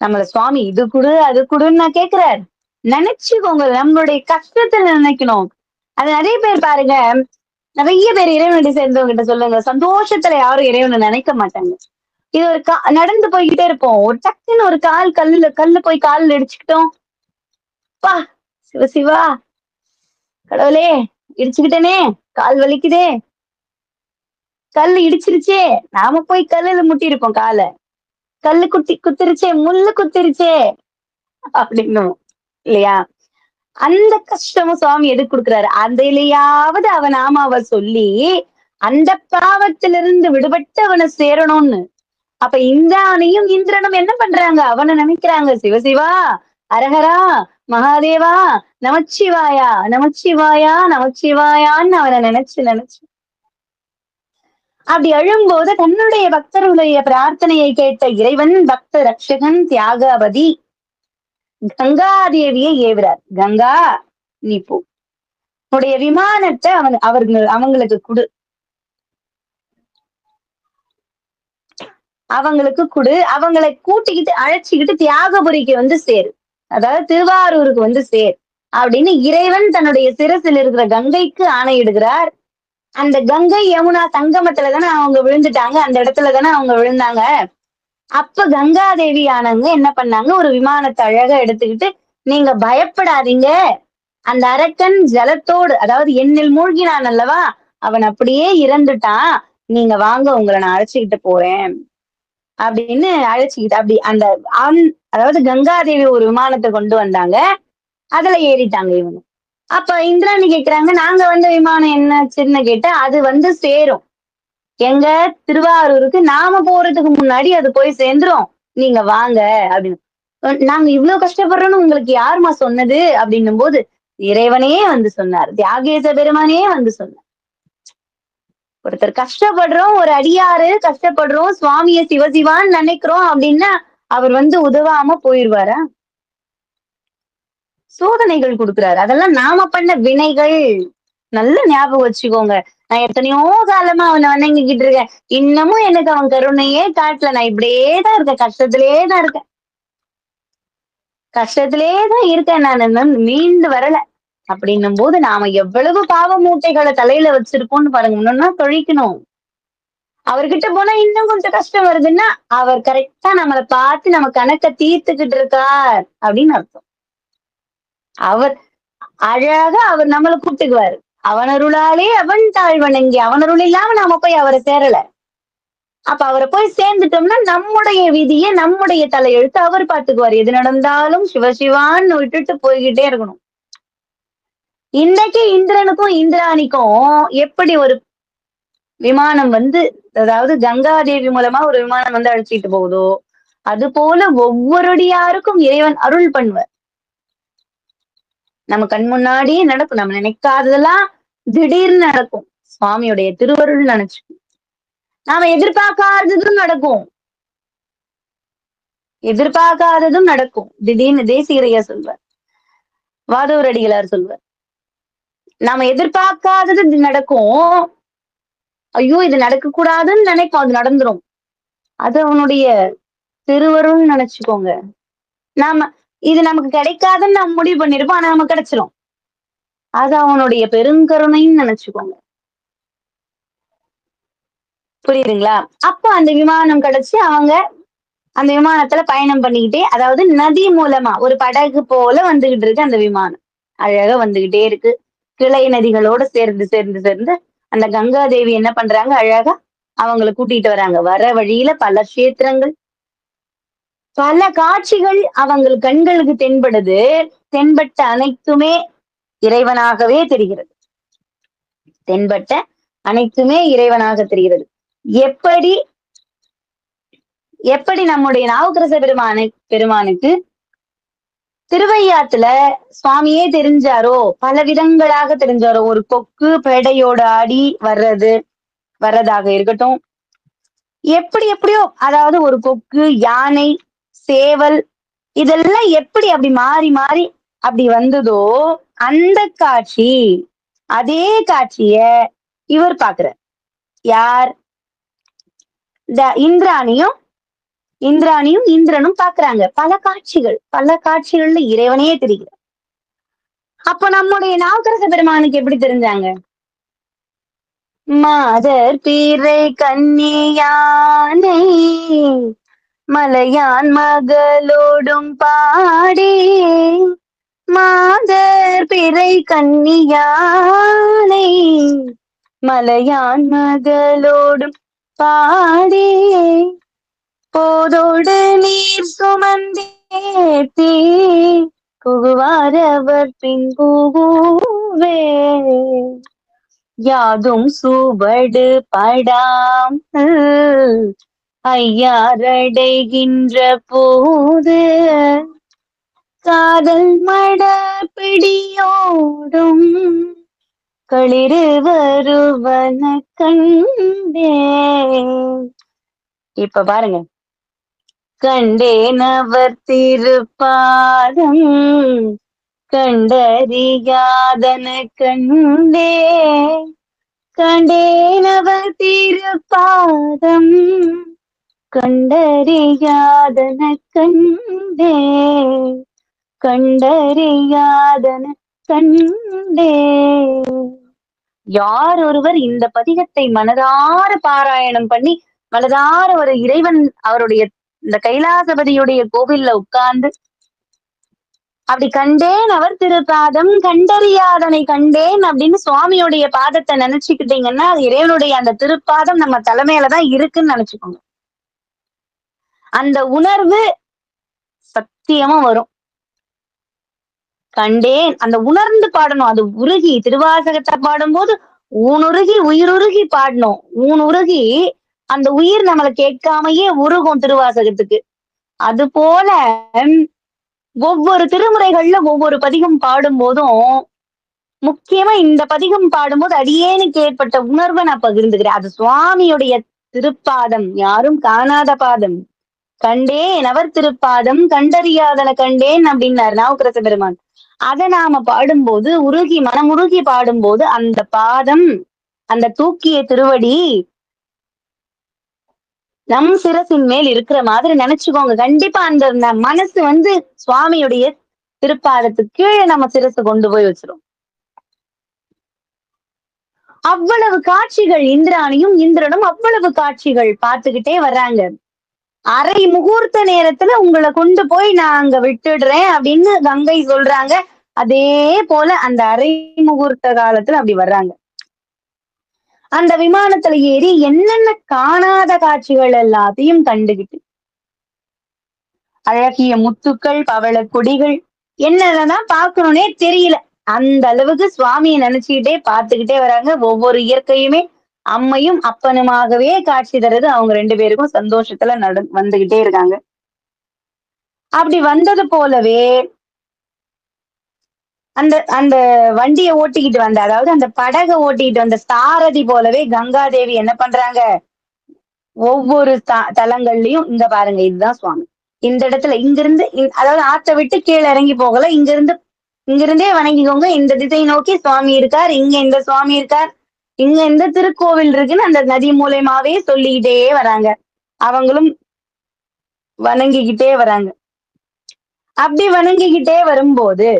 நம்மள சுவாமி இது குடு அது குடுன்னு நான் கேக்குறாரு. நினைச்சுக்கோங்க, நம்மளுடைய கஷ்டத்துல நினைக்கணும். அது நிறைய பேர் பாருங்க, நிறைய பேர் இறைவனடி சேர்ந்தவங்க கிட்ட சொல்லுங்க, சந்தோஷத்துல யாரும் இறைவனை நினைக்க மாட்டாங்க. இது ஒரு நடந்து போய்கிட்டே இருப்போம், ஒரு டக்குன்னு ஒரு கல்லு போய் காலில் இடிச்சுக்கிட்டோம், பா சிவ சிவா கடவுளே இடிச்சுக்கிட்டேனே, கால் வலிக்குதே, கல்லு இடிச்சிருச்சே, நாம போய் கல்லுல முட்டி இருப்போம் காலை, கல்லு குத்திருச்சே, முள்ளு குத்திருச்சே அப்படின்னும் இல்லையா? அந்த கஷ்டமும் சுவாமி எதுக்கு கொடுக்குறாரு? அதுலயாவது அவன் நாமாவ சொல்லி அந்த பாவத்திலிருந்து விடுபட்டு அவனை சேரணும்னு. அப்ப இந்திராணியும் இந்திரனும் என்ன பண்றாங்க? அவனை நினைக்கிறாங்க. சிவசிவா அரஹரா மகாதேவா நமச்சிவாயா நமச்சிவாயா நமச்சிவாயான்னு அவரை நினைச்சு நினைச்சு அப்படி அழும்போது தன்னுடைய பக்தருடைய பிரார்த்தனையை கேட்ட இறைவன் பக்த ரட்சகன் தியாகபதி கங்காதேவியை ஏவுறார். கங்கா நீ போ, உன்னுடைய விமானத்தை அவங்களுக்கு குடு, அவங்களுக்கு குடு, அவங்களை கூட்டிக்கிட்டு அழைச்சிக்கிட்டு தியாகபுரிக்கு வந்து சேரு, அதாவது திருவாரூருக்கு வந்து சேர் அப்படின்னு இறைவன் தன்னுடைய சிரசில் இருக்கிற கங்கைக்கு ஆணையிடுகிறார். அந்த கங்கை யமுனா சங்கமத்துல தானே அவங்க விழுந்துட்டாங்க, அந்த இடத்துல தானே அவங்க விழுந்தாங்க. அப்ப கங்காதேவி ஆனவங்க என்ன பண்ணாங்க, ஒரு விமானத்தை அழகா எடுத்துக்கிட்டு, நீங்க பயப்படாதீங்க, அந்த அரக்கன் ஜலத்தோடு, அதாவது எண்ணில் மூழ்கினான் அல்லவா, அவன் அப்படியே இறந்துட்டான், நீங்க வாங்க உங்களை நான் அழைச்சிக்கிட்டு போறேன் அப்படின்னு அழைச்சிக்கிட்டு அப்படி அந்த அதாவது கங்காதேவி ஒரு விமானத்தை கொண்டு வந்தாங்க, அதுல ஏறிட்டாங்க இவங்க. அப்ப இந்திராணி கேக்குறாங்க, நாங்க வந்த விமானம் என்னாச்சுன்னு கேட்டா, அது வந்து சேரும் எங்க திருவாரூருக்கு, நாம போறதுக்கு முன்னாடி அது போய் சேர்ந்துரும், நீங்க வாங்க அப்படின்னு. நாங்க இவ்வளவு கஷ்டப்படுறோம்னு உங்களுக்கு யாருமா சொன்னது அப்படின்னும் போது இறைவனே வந்து சொன்னார், தியாகேச பெருமானே வந்து சொன்னார். ஒருத்தர் கஷ்டப்படுறோம், ஒரு அடியாரு கஷ்டப்படுறோம், சுவாமிய சிவசிவான்னு நினைக்கிறோம் அப்படின்னா அவர் வந்து உதவாம போயிருவாரா? சோதனைகள் கொடுக்கிறாரு, அதெல்லாம் நாம பண்ண வினைகள். நல்ல ஞாபகம் வச்சுக்கோங்க. நான் எத்தனையோ காலமா அவனை வணங்கிக்கிட்டு இருக்கேன், இன்னமும் எனக்கு அவன் கருணையே காட்டல, நான் இப்படியேதான் இருக்கேன், கஷ்டத்திலேதான் இருக்கேன், கஷ்டத்திலேதான் இருக்கேன், நான் இன்னும் மீண்டு வரல அப்படின்னும் போது நாம எவ்வளவு பாவ மூட்டைகளை தலையில வச்சிருக்கோம்னு பாருங்க. முன்னா கழிக்கணும். அவர்கிட்ட போனா இன்னும் கொஞ்சம் கஷ்டம் வருதுன்னா அவர் கரெக்டா நம்மளை பார்த்து நம்ம கணக்க தீர்த்துக்கிட்டு இருக்கார் அப்படின்னு அர்த்தம். அவர் அழகா அவர் நம்மளை கூப்பிட்டுக்குவாரு. அவனருளாலே அவன் தாழ்வணங்கி, அவனருள் இல்லாம நாம போய் அவரை சேரல. அப்ப அவரை போய் சேர்ந்துட்டோம்னா நம்முடைய விதியை நம்முடைய தலையெழுத்து அவர் பார்த்துக்குவார். எது நடந்தாலும் சிவசிவான்னு விட்டுட்டு போய்கிட்டே இருக்கணும். இன்னைக்கு இந்திரனுக்கும் இந்திராணிக்கும் எப்படி ஒரு விமானம் வந்து, அதாவது கங்காதேவி மூலமா ஒரு விமானம் வந்து அழைச்சிட்டு போகுதோ, அது போல ஒவ்வொருடையாருக்கும் இறைவன் அருள் பண்ணுவார். நம்ம கண் முன்னாடியே நடக்கும், நம்ம நினைக்காததெல்லாம் திடீர்னு நடக்கும். சுவாமியுடைய திருவருள் நினைச்சு நாம எதிர்பார்க்காததும் நடக்கும், எதிர்பார்க்காததும் நடக்கும். திடீர்னு தேசிகரையா சொல்வார், வாதூர் அடிகளார் சொல்வார், நாம எதிர்பார்க்காதது நடக்கும், ஐயோ இது நடக்க கூடாதுன்னு நினைப்போம், அது நடந்துரும். அது அவனுடைய திருவருள் நினைச்சுக்கோங்க. நாம இது நமக்கு கிடைக்காதுன்னு நம்ம முடிவு பண்ணிருப்போம், ஆனா நமக்கு கிடைச்சிரும். அது அவனுடைய பெருங்கருணைன்னு நினைச்சுக்கோங்க. புரியுதுங்களா? அப்ப அந்த விமானம் கிடைச்சு அவங்க அந்த விமானத்துல பயணம் பண்ணிக்கிட்டே, அதாவது நதி மூலமா ஒரு படகு போல வந்துகிட்டு இருக்கு அந்த விமானம், அழகா வந்துகிட்டே இருக்கு. கிளை நதிகளோட சேர்ந்து சேர்ந்து சேர்ந்து அந்த கங்காதேவி என்ன பண்றாங்க, அழகா அவங்களை கூட்டிட்டு வராங்க. வர வழியில பல கஷேத்திரங்கள், பல காட்சிகள் அவங்கள் கண்களுக்கு தென்படுது. தென்பட்ட அனைத்துமே இறைவனாகவே தெரிகிறது. தென்பட்ட அனைத்துமே இறைவனாக தெரிகிறது. எப்படி எப்படி நம்முடைய நாவுக்கரச பெருமானுக்கு திருவையாத்துல சுவாமியே தெரிஞ்சாரோ, பல விதங்களாக தெரிஞ்சாரோ, ஒரு கொக்கு பெடையோட ஆடி வர்றதாக இருக்கட்டும், எப்படி எப்படியோ, அதாவது ஒரு கொக்கு, யானை, சேவல், இதெல்லாம் எப்படி அப்படி மாறி மாறி அப்படி வந்ததோ, அந்த காட்சி, அதே காட்சிய இவர் பாக்குறார். யார்? இந்திராணியும் இந்திரனும் பாக்குறாங்க. பல காட்சிகள்ல இறைவனே தெரிகிறார். அப்ப நம்முடைய நாவுக்கரச பெருமானுக்கு எப்படி தெரிஞ்சாங்க? மாதர் பிறை கன்னியானை மலையான் மகளோடும் பாடி, மாதர் பிறை கன்னியானை மலையான் மகளோடும் பாடி, போதோடு நீர் சுமந்தேத்தி புகுவாரவர் பின் புகுவே, யாதும் சுவடு படாம் ஐயாரடைகின்ற போது காதல் மட பிடியோடும் களிறு வருவன கண்டே. இப்ப பாருங்க, கண்டேனவர் திருப்பாதம் கண்டறியாதன கண்டே. கண்டேனவர் திருப்பாதம் கண்டறியாதன கண்டே. கண்டறியாதன கண்டே. யார் ஒருவர் இந்த பதிகத்தை மனதார பாராயணம் பண்ணி மனதார ஒரு இறைவன் அவருடைய இந்த கைலாசபதியுடைய கோவில்ல உட்கார்ந்து அப்படி கண்டேன் அவர் திருப்பாதம் கண்டறியாதனை கண்டேன் அப்படின்னு சுவாமியுடைய பாதத்தை நினைச்சுக்கிட்டீங்கன்னா அது இறைவனுடைய அந்த திருப்பாதம் நம்ம தலைமையிலதான் இருக்குன்னு நினைச்சுக்கோங்க. அந்த உணர்வு சத்தியமா வரும். கண்டேன் அந்த உணர்ந்து பாடணும். அது உருகி திருவாசகத்தை பாடும்போது ஊனுருகி உயிருருகி பாடணும். ஊனுருகி அந்த உயிர் நம்மளை கேட்காமையே உருகும் திருவாசகத்துக்கு. அது போல ஒவ்வொரு திருமுறைகள்ல ஒவ்வொரு பதிகம் பாடும் போதும் முக்கியமா இந்த பதிகம் பாடும்போது அடியேனுக்கு ஏற்பட்ட உணர்வை நான் பகிர்ந்துக்கிறேன். அது சுவாமியுடைய திருப்பாதம், யாரும் காணாத பாதம். கண்டேன் அவர் திருப்பாதம் கண்டறியாதன கண்டேன் அப்படின்னாரு நாவுக்கரச பெருமான். அதை நாம பாடும்போது உருகி மனமுருகி பாடும்போது அந்த பாதம், அந்த தூக்கிய திருவடி நம் சிரசின் மேல் இருக்கிற மாதிரி நினைச்சுக்கோங்க. கண்டிப்பா அந்த மனசு சுவாமியுடைய திருப்பாதத்துக்கு கீழே நம்ம சிரசை கொண்டு போய் வச்சிரும். அவ்வளவு காட்சிகள் இந்திராணியும் இந்திரனும் அவ்வளவு காட்சிகள் பார்த்துக்கிட்டே வர்றாங்க. அரை முகூர்த்த நேரத்துல உங்களை கொண்டு போய் நான் அங்க விட்டுடுறேன் அப்படின்னு கங்கை சொல்றாங்க. அதே போல அந்த அரை முகூர்த்த காலத்துல அப்படி வர்றாங்க. அந்த விமானத்துல ஏறி என்னென்ன காணாத காட்சிகள் எல்லாத்தையும் கண்டுகிட்டு அழகிய முத்துக்கள் பவள கொடிகள் என்னதான் பார்க்கணும்னே தெரியல. அந்த அளவுக்கு சுவாமியை நினைச்சுக்கிட்டே பார்த்துக்கிட்டே வராங்க. ஒவ்வொரு இயற்கையுமே அம்மையும் அப்பனுமாகவே காட்சி தருது. அவங்க ரெண்டு பேருக்கும் சந்தோஷத்துல வந்துகிட்டே இருக்காங்க. அப்படி வந்தது போலவே அந்த அந்த வண்டியை ஓட்டிக்கிட்டு வந்த, அதாவது அந்த படகை ஓட்டிக்கிட்டு வந்த சாரதி போலவே கங்காதேவி என்ன பண்றாங்க, ஒவ்வொரு தலங்கள்லயும் இங்க பாருங்க இதுதான் சுவாமி, இந்த இடத்துல இங்கிருந்து அதாவது ஆற்றை விட்டு கீழே இறங்கி போகல, இங்கிருந்தே வணங்கிக்கோங்க, இந்த திசை நோக்கி சுவாமி இருக்கார், இங்க இந்த சுவாமி இருக்கார், இங்க இந்த திருக்கோவில் இருக்குன்னு அந்த நதி மூலயமாவே சொல்லிக்கிட்டே வராங்க. அவங்களும் வணங்கிக்கிட்டே வராங்க. அப்படி வணங்கிக்கிட்டே வரும்போது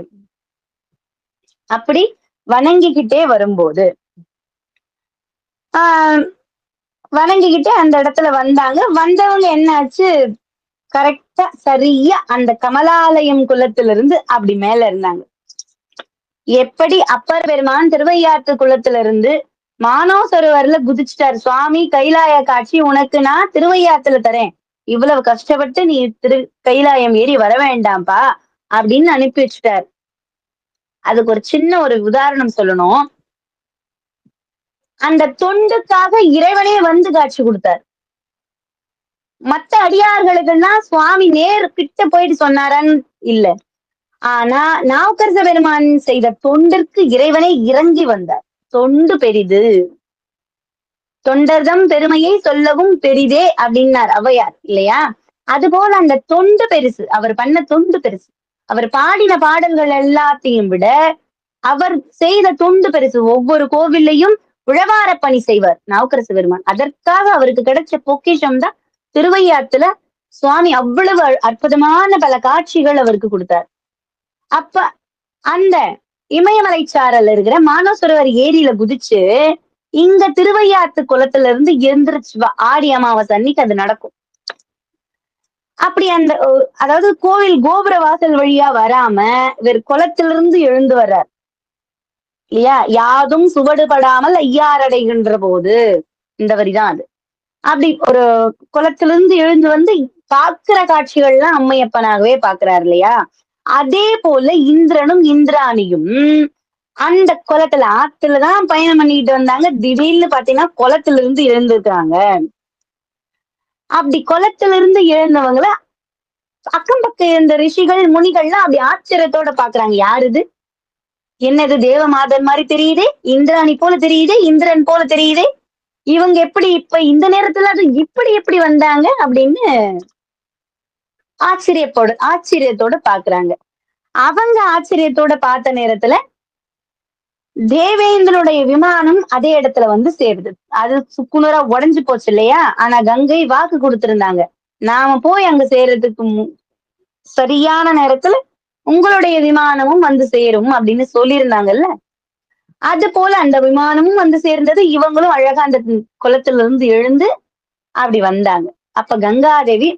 வணங்கிக்கிட்டே அந்த இடத்துல வந்தாங்க. வந்தவங்க என்ன ஆச்சு, கரெக்டா சரியா அந்த கமலாலயம் குளத்திலிருந்து அப்படி மேல இருந்தாங்க. எப்படி அப்பர் பெருமான் திருவையாற்று குளத்திலிருந்து மானோசரோவர்ல குதிச்சுட்டாரு. சுவாமி கைலாய காட்சி உனக்கு நான் திருவையாத்துல தரேன், இவ்வளவு கஷ்டப்பட்டு நீ கைலாயம் ஏறி வர வேண்டாம்பா அப்படின்னு அனுப்பி வச்சுட்டாரு. அதுக்கு ஒரு சின்ன ஒரு உதாரணம் சொல்லணும். அந்த தொண்டுக்காக இறைவனே காட்சி கொடுத்தார். மத்த அடியார்களுக்கெல்லாம் சுவாமி கிட்ட போயிட்டு சொன்னாரான்னு இல்ல. ஆனா நாவுக்கரச பெருமான் செய்த தொண்டிற்கு இறைவனை இறங்கி வந்தார். தொண்டு பெரிது, தொண்டர்தம் பெருமையை சொல்லவும் பெரிதே அப்படின்னார் ஔவையார் இல்லையா? அதுபோல அந்த தொண்டு பெருசு, அவர் பண்ண தொண்டு பெருசு. அவர் பாடின பாடல்கள் எல்லாத்தையும் விட அவர் செய்த தொண்டு பெருசு. ஒவ்வொரு கோவில்லையும் உழவார பணி செய்வார் நாவுக்கரச பெருமான். அதற்காக அவருக்கு கிடைச்ச பொக்கிஷம் தான் திருவையாத்துல சுவாமி அவ்வளவு அற்புதமான பல காட்சிகள் அவருக்கு கொடுத்தார். அப்ப அந்த இமயமலை சாரல் இருக்கிற மானோசரோவர் ஏரியில குதிச்சு இங்க திருவையாத்து குளத்துல இருந்து எந்திரிச்சு ஆடி அமாவாசை அன்னைக்கு அது நடக்கும். அப்படி அந்த அதாவது கோவில் கோபுர வாசல் வழியா வராம இவர் குளத்திலிருந்து எழுந்து வர்றார் இல்லையா? யாதும் சுவடுபடாமல் ஐயாரடைகின்ற போது, இந்த வரிதான் அது. அப்படி ஒரு குளத்திலிருந்து எழுந்து வந்து பாக்குற காட்சிகள்லாம் அம்மையப்பனாகவே பாக்குறாரு இல்லையா? அதே போல இந்திரனும் இந்திராணியும் அந்த குளத்துல ஆத்துலதான் பயணம் பண்ணிட்டு வந்தாங்க. திடீர்னு பாத்தீங்கன்னா குளத்துல இருந்து எழுந்திருக்காங்க. அப்படி குளத்துல இருந்து எழுந்தவங்கள அக்கம் பக்கம் இருந்த ரிஷிகள் முனிகள்லாம் அப்படி ஆச்சரியத்தோட பாக்குறாங்க. யாரு இது? என்னது தேவமாதன் மாதிரி தெரியுது, இந்திராணி போல தெரியுது, இந்திரன் போல தெரியுது, இவங்க எப்படி இப்ப இந்த நேரத்துல அது இப்படி எப்படி வந்தாங்க அப்படின்னு ஆச்சரியத்தோட பாக்குறாங்க. அவங்க ஆச்சரியத்தோட பார்த்த நேரத்துல தேவேந்திரனுடைய விமானம் அதே இடத்துல வந்து சேருது. அது சுக்குநூறா உடைஞ்சு போச்சு இல்லையா? ஆனா கங்கை வாக்கு கொடுத்திருந்தாங்க. நாம போய் அங்க சேர்றதுக்கு சரியான நேரத்துல உங்களுடைய விமானமும் வந்து சேரும் அப்படின்னு சொல்லியிருந்தாங்கல்ல. அது போல அந்த விமானமும் வந்து சேர்ந்தது. இவங்களும் அழகா அந்த குளத்துல இருந்து எழுந்து அப்படி வந்தாங்க. அப்ப கங்காதேவி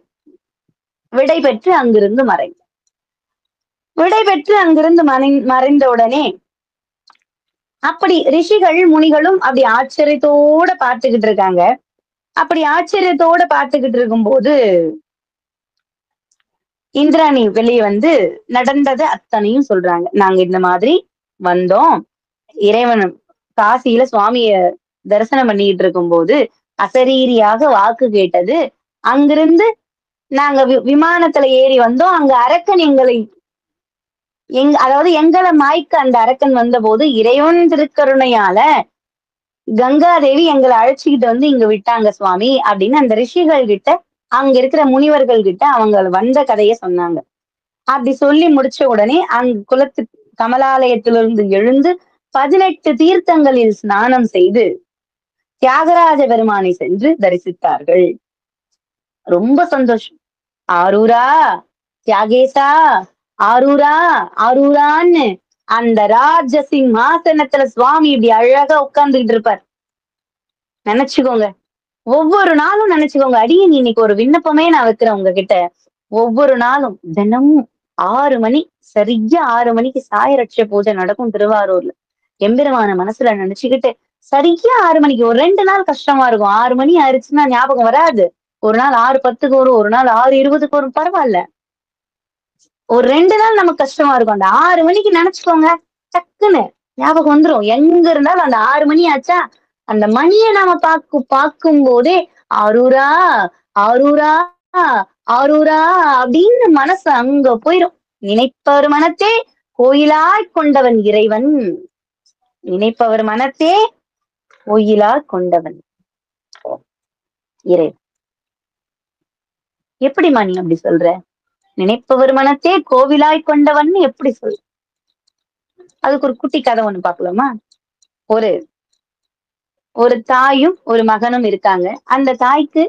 விடை பெற்று அங்கிருந்து மறைந்த உடனே அப்படி ரிஷிகள் முனிகளும் அப்படி ஆச்சரியத்தோட பார்த்துக்கிட்டு இருக்காங்க. அப்படி ஆச்சரியத்தோட பார்த்துக்கிட்டு இருக்கும்போது இந்திராணி வெளியே வந்து நடந்தது அத்தனையும் சொல்றாங்க. நாங்க இந்த மாதிரி வந்தோம். இறைவன் காசியில சுவாமிய தரிசனம் பண்ணிட்டு இருக்கும்போது அசரீரியாக வாக்கு கேட்டது. அங்கிருந்து நாங்க விமானத்துல ஏறி வந்தோம். அங்க அரக்கன் அதாவது எங்களை மாய்க்க அந்த அரக்கன் வந்த போது இறைவன் திருக்கருணையால கங்காதேவி எங்களை அழைச்சிக்கிட்டு வந்து இங்க விட்டாங்க சுவாமி அப்படின்னு அந்த ரிஷிகள் கிட்ட அங்க இருக்கிற முனிவர்கள் கிட்ட அவங்க வந்த கதைய சொன்னாங்க. அப்படி சொல்லி முடிச்ச உடனே அங்க குலத்து கமலாலயத்திலிருந்து எழுந்து 18 தீர்த்தங்களில் ஸ்நானம் செய்து தியாகராஜ பெருமானை சென்று தரிசித்தார்கள். ரொம்ப சந்தோஷம். ஆரூரா தியாகேசா, ஆரூரா ஆரூரான்னு அந்த ராஜ சிம்மாசனத்துல சுவாமி இப்படி அழகா உட்கார்ந்துகிட்டு இருப்பார். நினைச்சுக்கோங்க, ஒவ்வொரு நாளும் நினைச்சுக்கோங்க. அடியேன் இன்னைக்கு ஒரு விண்ணப்பமே நான் வைக்கிறேன் உங்ககிட்ட. ஒவ்வொரு நாளும் தினமும் 6 மணி, சரியா 6 மணிக்கு சாயரட்ச பூஜை நடக்கும் திருவாரூர்ல. எம்பெருமான மனசுல நினைச்சுக்கிட்டு சரியா 6 மணிக்கு ஒரு 2 நாள் கஷ்டமா இருக்கும். 6 மணி ஆயிடுச்சுன்னா ஞாபகம் வராது. ஒரு நாள் 6:10க்கு வரும், ஒரு நாள் 6:20க்கு வரும், பரவாயில்ல. ஒரு 2 நாள் நமக்கு கஷ்டமா இருக்கும். அந்த 6 மணிக்கு நினைச்சுக்கோங்க, டக்குன்னு ஞாபகம் வந்துரும். எங்க இருந்தாலும் அந்த 6 மணி ஆச்சா அந்த மணியை நாம பார்க்கும் போதே ஆரூரா ஆரூரா ஆரூரா அப்படின்னு மனசு அங்க போயிரும். நினைப்பவர் மனத்தே கோயிலாய் கொண்டவன் இறைவன். நினைப்பவர் மனத்தே கோயிலா கொண்டவன் இறைவன். எப்படிமா நீ அப்படி சொல்ற? நினைப்பவர் மனத்தே கோவிலாய் கொண்டவன் எப்படி சொல்ற? அதுக்கு ஒரு குட்டி கதை ஒண்ணு பாக்கலாமா? ஒரு ஒரு தாயும் ஒரு மகனும் இருக்காங்க. அந்த தாய்க்கு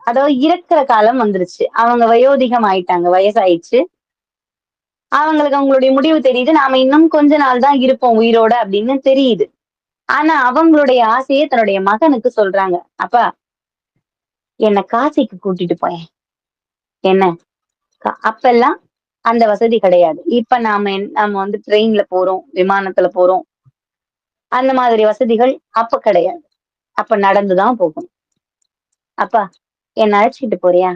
அதாவது இறக்குற காலம் வந்துருச்சு. அவங்க வயோதிகம் ஆயிட்டாங்க, வயசாயிடுச்சு. அவங்களுக்கு அவங்களுடைய முடிவு தெரியுது. நாம இன்னும் கொஞ்ச நாள் தான் இருப்போம் உயிரோட அப்படின்னு தெரியுது. ஆனா அவங்களுடைய ஆசையை தன்னுடைய மகனுக்கு சொல்றாங்க. அப்பா, என்ன காசிக்கு கூட்டிட்டு போயேன். என்ன அப்பெல்லாம் அந்த வசதி கிடையாது. இப்ப நாம வந்து ட்ரெயின்ல போறோம், விமானத்துல போறோம். அந்த மாதிரி வசதிகள் அப்ப கிடையாது. அப்ப நடந்துதான் போகணும். அப்பா, என்ன அழைச்சிட்டு போறியா?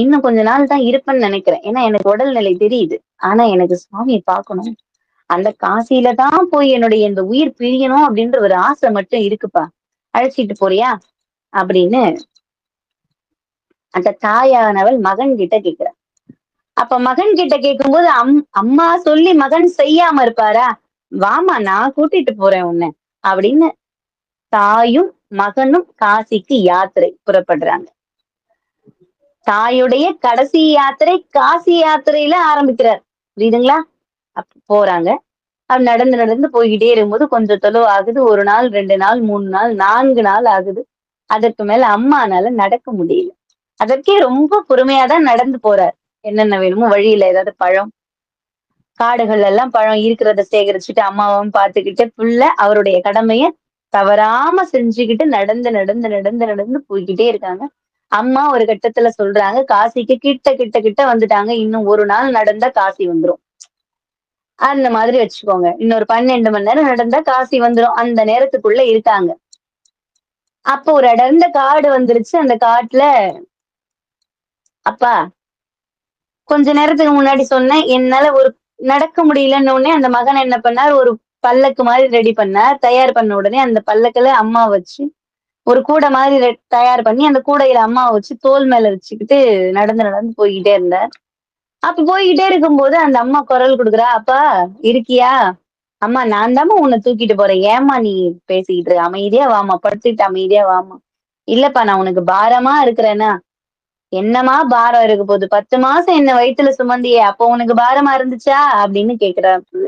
இன்னும் கொஞ்ச நாள் தான் இருப்பேன்னு நினைக்கிறேன். ஏன்னா எனக்கு உடல்நிலை தெரியுது. ஆனா எனக்கு சுவாமியை பார்க்கணும். அந்த காசியில தான் போய் என்னுடைய இந்த உயிர் பிரியணும் அப்படின்ற ஒரு ஆசை மட்டும் இருக்குப்பா. அழைச்சிட்டு போறியா அப்படின்னு அந்த தாயானவள் மகன் கிட்ட கேக்குறா. அப்ப மகன் கிட்ட கேட்கும்போது அம்மா சொல்லி மகன் செய்யாம இருப்பாரா? வாமா, நான் கூட்டிட்டு போறேன் உன்னை அப்படின்னு தாயும் மகனும் காசிக்கு யாத்திரை புறப்படுறாங்க. தாயுடைய கடைசி யாத்திரை காசி யாத்திரையில ஆரம்பிக்கிறார். புரியுதுங்களா? போறாங்க. அவர் நடந்து நடந்து போய்கிட்டே இருக்கும்போது கொஞ்சம் தொலைவு ஆகுது. 1 நாள், 2 நாள், 3 நாள், 4 நாள் ஆகுது. அதற்கு மேல அம்மானால நடக்க முடியல. அதற்கே ரொம்ப பொறுமையாதான் நடந்து போறார். என்னென்ன வேணுமோ வழியில ஏதாவது பழம், காடுகள் எல்லாம் பழம் இருக்கிறத சேகரிச்சுட்டு அம்மாவும் பார்த்துக்கிட்டு ஃபுல்லா அவருடைய கடமைய தவறாம செஞ்சுக்கிட்டு நடந்து நடந்து நடந்து நடந்து போய்கிட்டே இருக்காங்க. அம்மா ஒரு கட்டத்துல சொல்றாங்க, காசிக்கு கிட்ட கிட்ட கிட்ட வந்துட்டாங்க. இன்னும் 1 நாள் நடந்தா காசி வந்துரும். அந்த மாதிரி வச்சுக்கோங்க. இன்னொரு 12 மணி நேரம் நடந்தா காசி வந்துரும். அந்த நேரத்துக்குள்ள இருக்காங்க. அப்போ ஒரு அடர்ந்த காடு வந்துருச்சு. அந்த காட்டுல அப்பா, கொஞ்ச நேரத்துக்கு முன்னாடி சொன்னேன் என்னால ஒரு நடக்க முடியலன்னு உடனே அந்த மகன் என்ன பண்ணார், ஒரு பல்லக்கு மாதிரி ரெடி பண்ணார். தயார் பண்ண உடனே அந்த பல்லக்குல அம்மா வச்சு ஒரு கூடை மாதிரி தயார் பண்ணி அந்த கூடையில அம்மாவை வச்சு தோல் மேல வச்சுக்கிட்டு நடந்து நடந்து போய்கிட்டே இருந்தார். அப்ப போய்கிட்டே இருக்கும்போது அந்த அம்மா குரல் கொடுக்குறா, அப்பா இருக்கியா? அம்மா நான் தாம்மா உன்னை தூக்கிட்டு போறேன். ஏம்மா நீ பேசிக்கிட்டு இருக்க? அமைதியா வாம்மா, படுத்துக்கிட்டு அமைதியா வாம்மா. இல்லப்பா நான் உனக்கு பாரமா இருக்கிறேன்னா, என்னம்மா பாரம் இருக்க போகுது? 10 மாசம் என்ன வயித்துல சுமந்தியே, அப்போ உனக்கு பாரமா இருந்துச்சா? அப்படின்னு கேக்குறா புள்ள.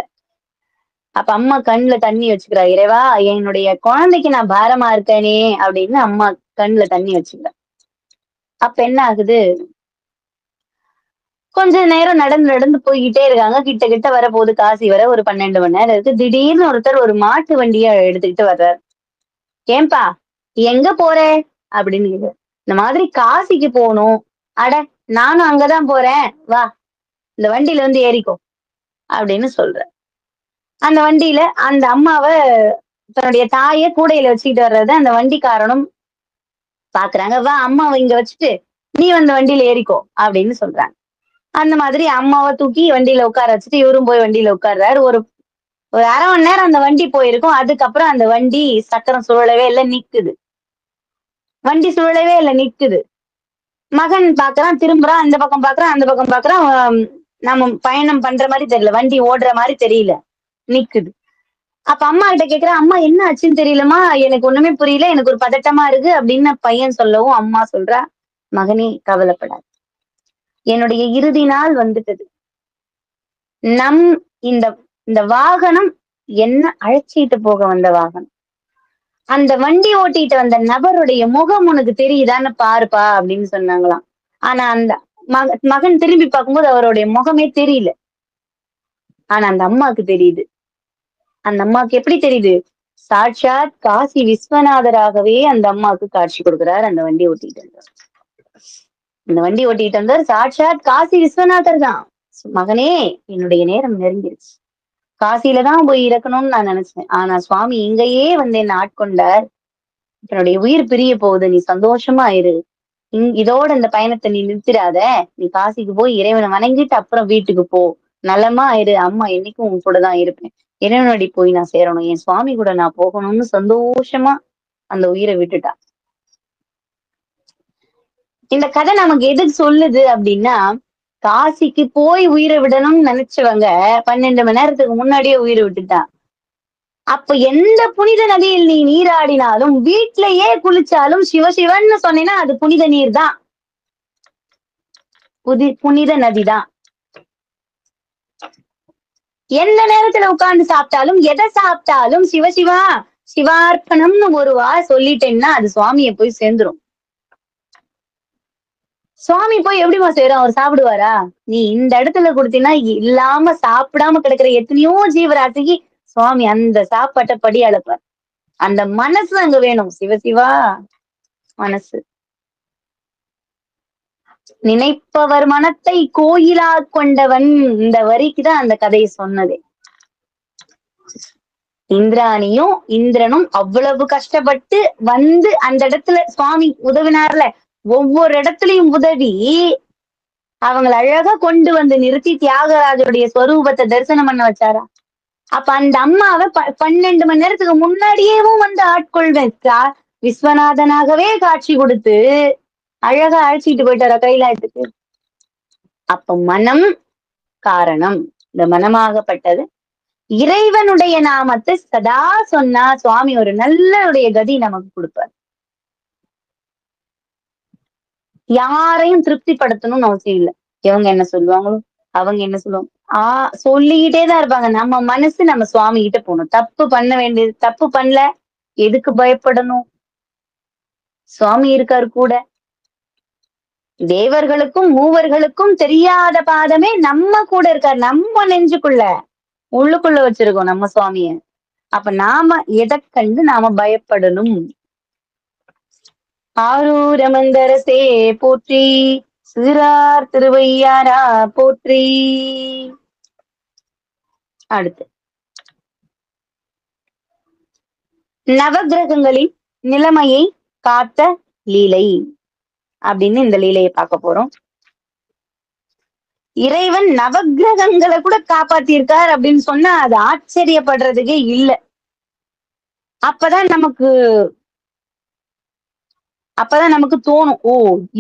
அப்ப அம்மா கண்ணுல தண்ணி வச்சுக்கிறா. இறைவா என்னுடைய குழந்தைக்கு நான் பாரமா இருக்கேனே அப்படின்னு அம்மா கண்ணுல தண்ணி வச்சுக்கிறா. அப்ப என்ன ஆகுது? கொஞ்ச நேரம் நடந்து நடந்து போய்கிட்டே இருக்காங்க. கிட்ட கிட்ட வரப்போகுது காசி வர ஒரு 12 மணி நேரம் இருக்கு. திடீர்னு ஒருத்தர் ஒரு மாட்டு வண்டிய எடுத்துக்கிட்டு வர்றாரு. ஏன்பா எங்க போற? அப்படின்னு கேக்குறாரு. இந்த மாதிரி காசிக்கு போகணும். அட நானும் அங்கதான் போறேன். வா இந்த வண்டியில வந்து ஏறிக்கோ அப்படின்னு சொல்றார். அந்த வண்டியில அந்த அம்மாவ தன்னுடைய தாய கூடையில வச்சுக்கிட்டு வர்றத அந்த வண்டிக்காரனும் பாக்குறாங்க. வா அம்மாவை இங்க வச்சுட்டு நீ வந்து வண்டியில ஏறிக்கோ அப்படின்னு சொல்றாங்க. அந்த மாதிரி அம்மாவை தூக்கி வண்டியில உட்கார வச்சுட்டு இவரும் போய் வண்டியில உட்கார்றாரு. ஒரு ஒரு 1/2 மணி நேரம் அந்த வண்டி போயிருக்கும். அதுக்கப்புறம் அந்த வண்டி சக்கரம் சுழலவே இல்ல, நிக்குது. வண்டி சுழலவே இல்ல, நிக்குது. மகன் பாக்குறான், திரும்புறான், அந்த பக்கம் பாக்குறான், அந்த பக்கம் பாக்குறான். நம்ம பயணம் பண்ற மாதிரி தெரியல, வண்டி ஓடுற மாதிரி தெரியல, நிக்குது. அப்ப அம்மா கிட்ட கேக்குறேன், அம்மா என்ன ஆச்சுன்னு தெரியலம்மா, எனக்கு ஒண்ணுமே புரியல, எனக்கு ஒரு பதட்டமா இருக்கு அப்படின்னு பையன் சொல்லவும் அம்மா சொல்றா, மகனே கவலைப்படாத, என்னுடைய இறுதி நாள் வந்துட்டது. நம் இந்த இந்த வாகனம் என்ன அழைச்சிட்டு போக வந்த வாகனம். அந்த வண்டி ஓட்டிட்டு வந்த நபருடைய முகம் உனக்கு தெரியுதான்னு பாருப்பா அப்படின்னு சொன்னாங்களாம். ஆனா அந்த மகன் திரும்பி பார்க்கும்போது அவருடைய முகமே தெரியல. ஆனா அந்த அம்மாவுக்கு தெரியுது. அந்த அம்மாவுக்கு எப்படி தெரியுது? சாட்சாத் காசி விஸ்வநாதராகவே அந்த அம்மாவுக்கு காட்சி கொடுக்கிறார் அந்த வண்டி ஓட்டிட்டு வந்தார். அந்த வண்டி ஓட்டிட்டு வந்தார் சாட்சாத் காசி விஸ்வநாதர் தான். மகனே என்னுடைய நேரம் நெருங்கிருச்சு. காசியில தான் போய் இறக்கணும்னு நான் நினைச்சேன். ஆனா சுவாமி இங்கேயே வந்து என்ன ஆட்கொண்டார். என்னுடைய உயிர் பிரிய போகுது. நீ சந்தோஷமா இரு. இதோட இந்த பயணத்தை நீ நிறுத்திடாத. நீ காசிக்கு போய் இறைவனை வணங்கிட்டு அப்புறம் வீட்டுக்கு போ. நலமா இரு. அம்மா என்னைக்கும் உன் கூட தான் இருப்பேன். இறைவனடி போய் நான் சேரணும். என் சுவாமி கூட நான் போகணும்னு சந்தோஷமா அந்த உயிரை விட்டுட்டா. இந்த கதை நமக்கு எதுக்கு சொல்லுது அப்படின்னா, காசிக்கு போய் உயிரை விடணும்னு நினைச்சவங்க 12 மணி நேரத்துக்கு முன்னாடியே உயிரை விட்டுட்டா. அப்ப எந்த புனித நதியில் நீ நீராடினாலும் வீட்டிலேயே குளிச்சாலும் சிவசிவன்னு சொன்னீங்கன்னா அது புனித நீர் தான். புனித நதி தான். எந்த நேரத்துல உட்கார்ந்து சாப்பிட்டாலும் எதை சாப்பிட்டாலும் சிவசிவா சிவார்ப்பணம்னு ஒரு சொல்லிட்டேன்னா அது சுவாமியை போய் சேர்ந்துரும். சுவாமி போய் எப்படிமா செய்யறோம்? அவர் சாப்பிடுவாரா? நீ இந்த இடத்துல கொடுத்தீங்கன்னா இல்லாம சாப்பிடாம கிடக்குற எத்தனையோ ஜீவராசிக்கு சுவாமி அந்த சாப்பாட்டை படி அளப்பார். அந்த மனசு அங்க வேணும். சிவசிவா மனசு. நினைப்பவர் மனத்தை கோயிலா கொண்டவன். இந்த வரிக்குதான் அந்த கதையை சொன்னதே. இந்திராணியும் இந்திரனும் அவ்வளவு கஷ்டப்பட்டு வந்து அந்த இடத்துல சுவாமி உதவினார்ல, ஒவ்வொரு இடத்துலயும் உதவி அவங்களை அழகா கொண்டு வந்து நிறுத்தி தியாகராஜருடைய ஸ்வரூபத்தை தரிசனம் பண்ண வச்சாரா. அப்ப அந்த அம்மாவை 12 மணி நேரத்துக்கு முன்னாடியேவும் வந்து ஆட்கொள்வேன் விஸ்வநாதனாகவே காட்சி கொடுத்து அழகா அழைச்சிட்டு போயிட்டாரா கைலாயத்துக்கு. அப்ப மனம் காரணம். இந்த மனமாகப்பட்டது இறைவனுடைய நாமத்தை சதா சொன்னா சுவாமி ஒரு நல்ல கதி நமக்கு கொடுப்பார். யாரையும் திருப்திப்படுத்தணும்னு அவசியம் இல்லை. இவங்க என்ன சொல்லுவாங்களோ அவங்க என்ன சொல்லுவாங்க சொல்லிக்கிட்டேதான் இருப்பாங்க. நம்ம மனசு நம்ம சுவாமி கிட்ட போகணும். தப்பு பண்ண வேண்டியது தப்பு பண்ணல, எதுக்கு பயப்படணும்? சுவாமி இருக்காரு கூட. தேவர்களுக்கும் மூவர்களுக்கும் தெரியாத பாதமே நம்ம கூட இருக்காரு. நம்ம நெஞ்சுக்குள்ள உள்ளுக்குள்ள வச்சிருக்கோம் நம்ம சுவாமிய. அப்ப நாம எதை கண்டு நாம பயப்படணும்? ஆரூர மந்தரசே போற்றி, சிறார் திருவையாரா போற்றி. அடுத்து நவகிரகங்களின் நிலைமையை காத்த லீலை அப்படின்னு இந்த லீலையை பார்க்க போறோம். இறைவன் நவகிரகங்களை கூட காப்பாத்திருக்கார் அப்படின்னு சொன்னா அது ஆச்சரியப்படுறதுக்கே இல்லை. அப்பதான் நமக்கு அப்பதான் நமக்கு தோணும், ஓ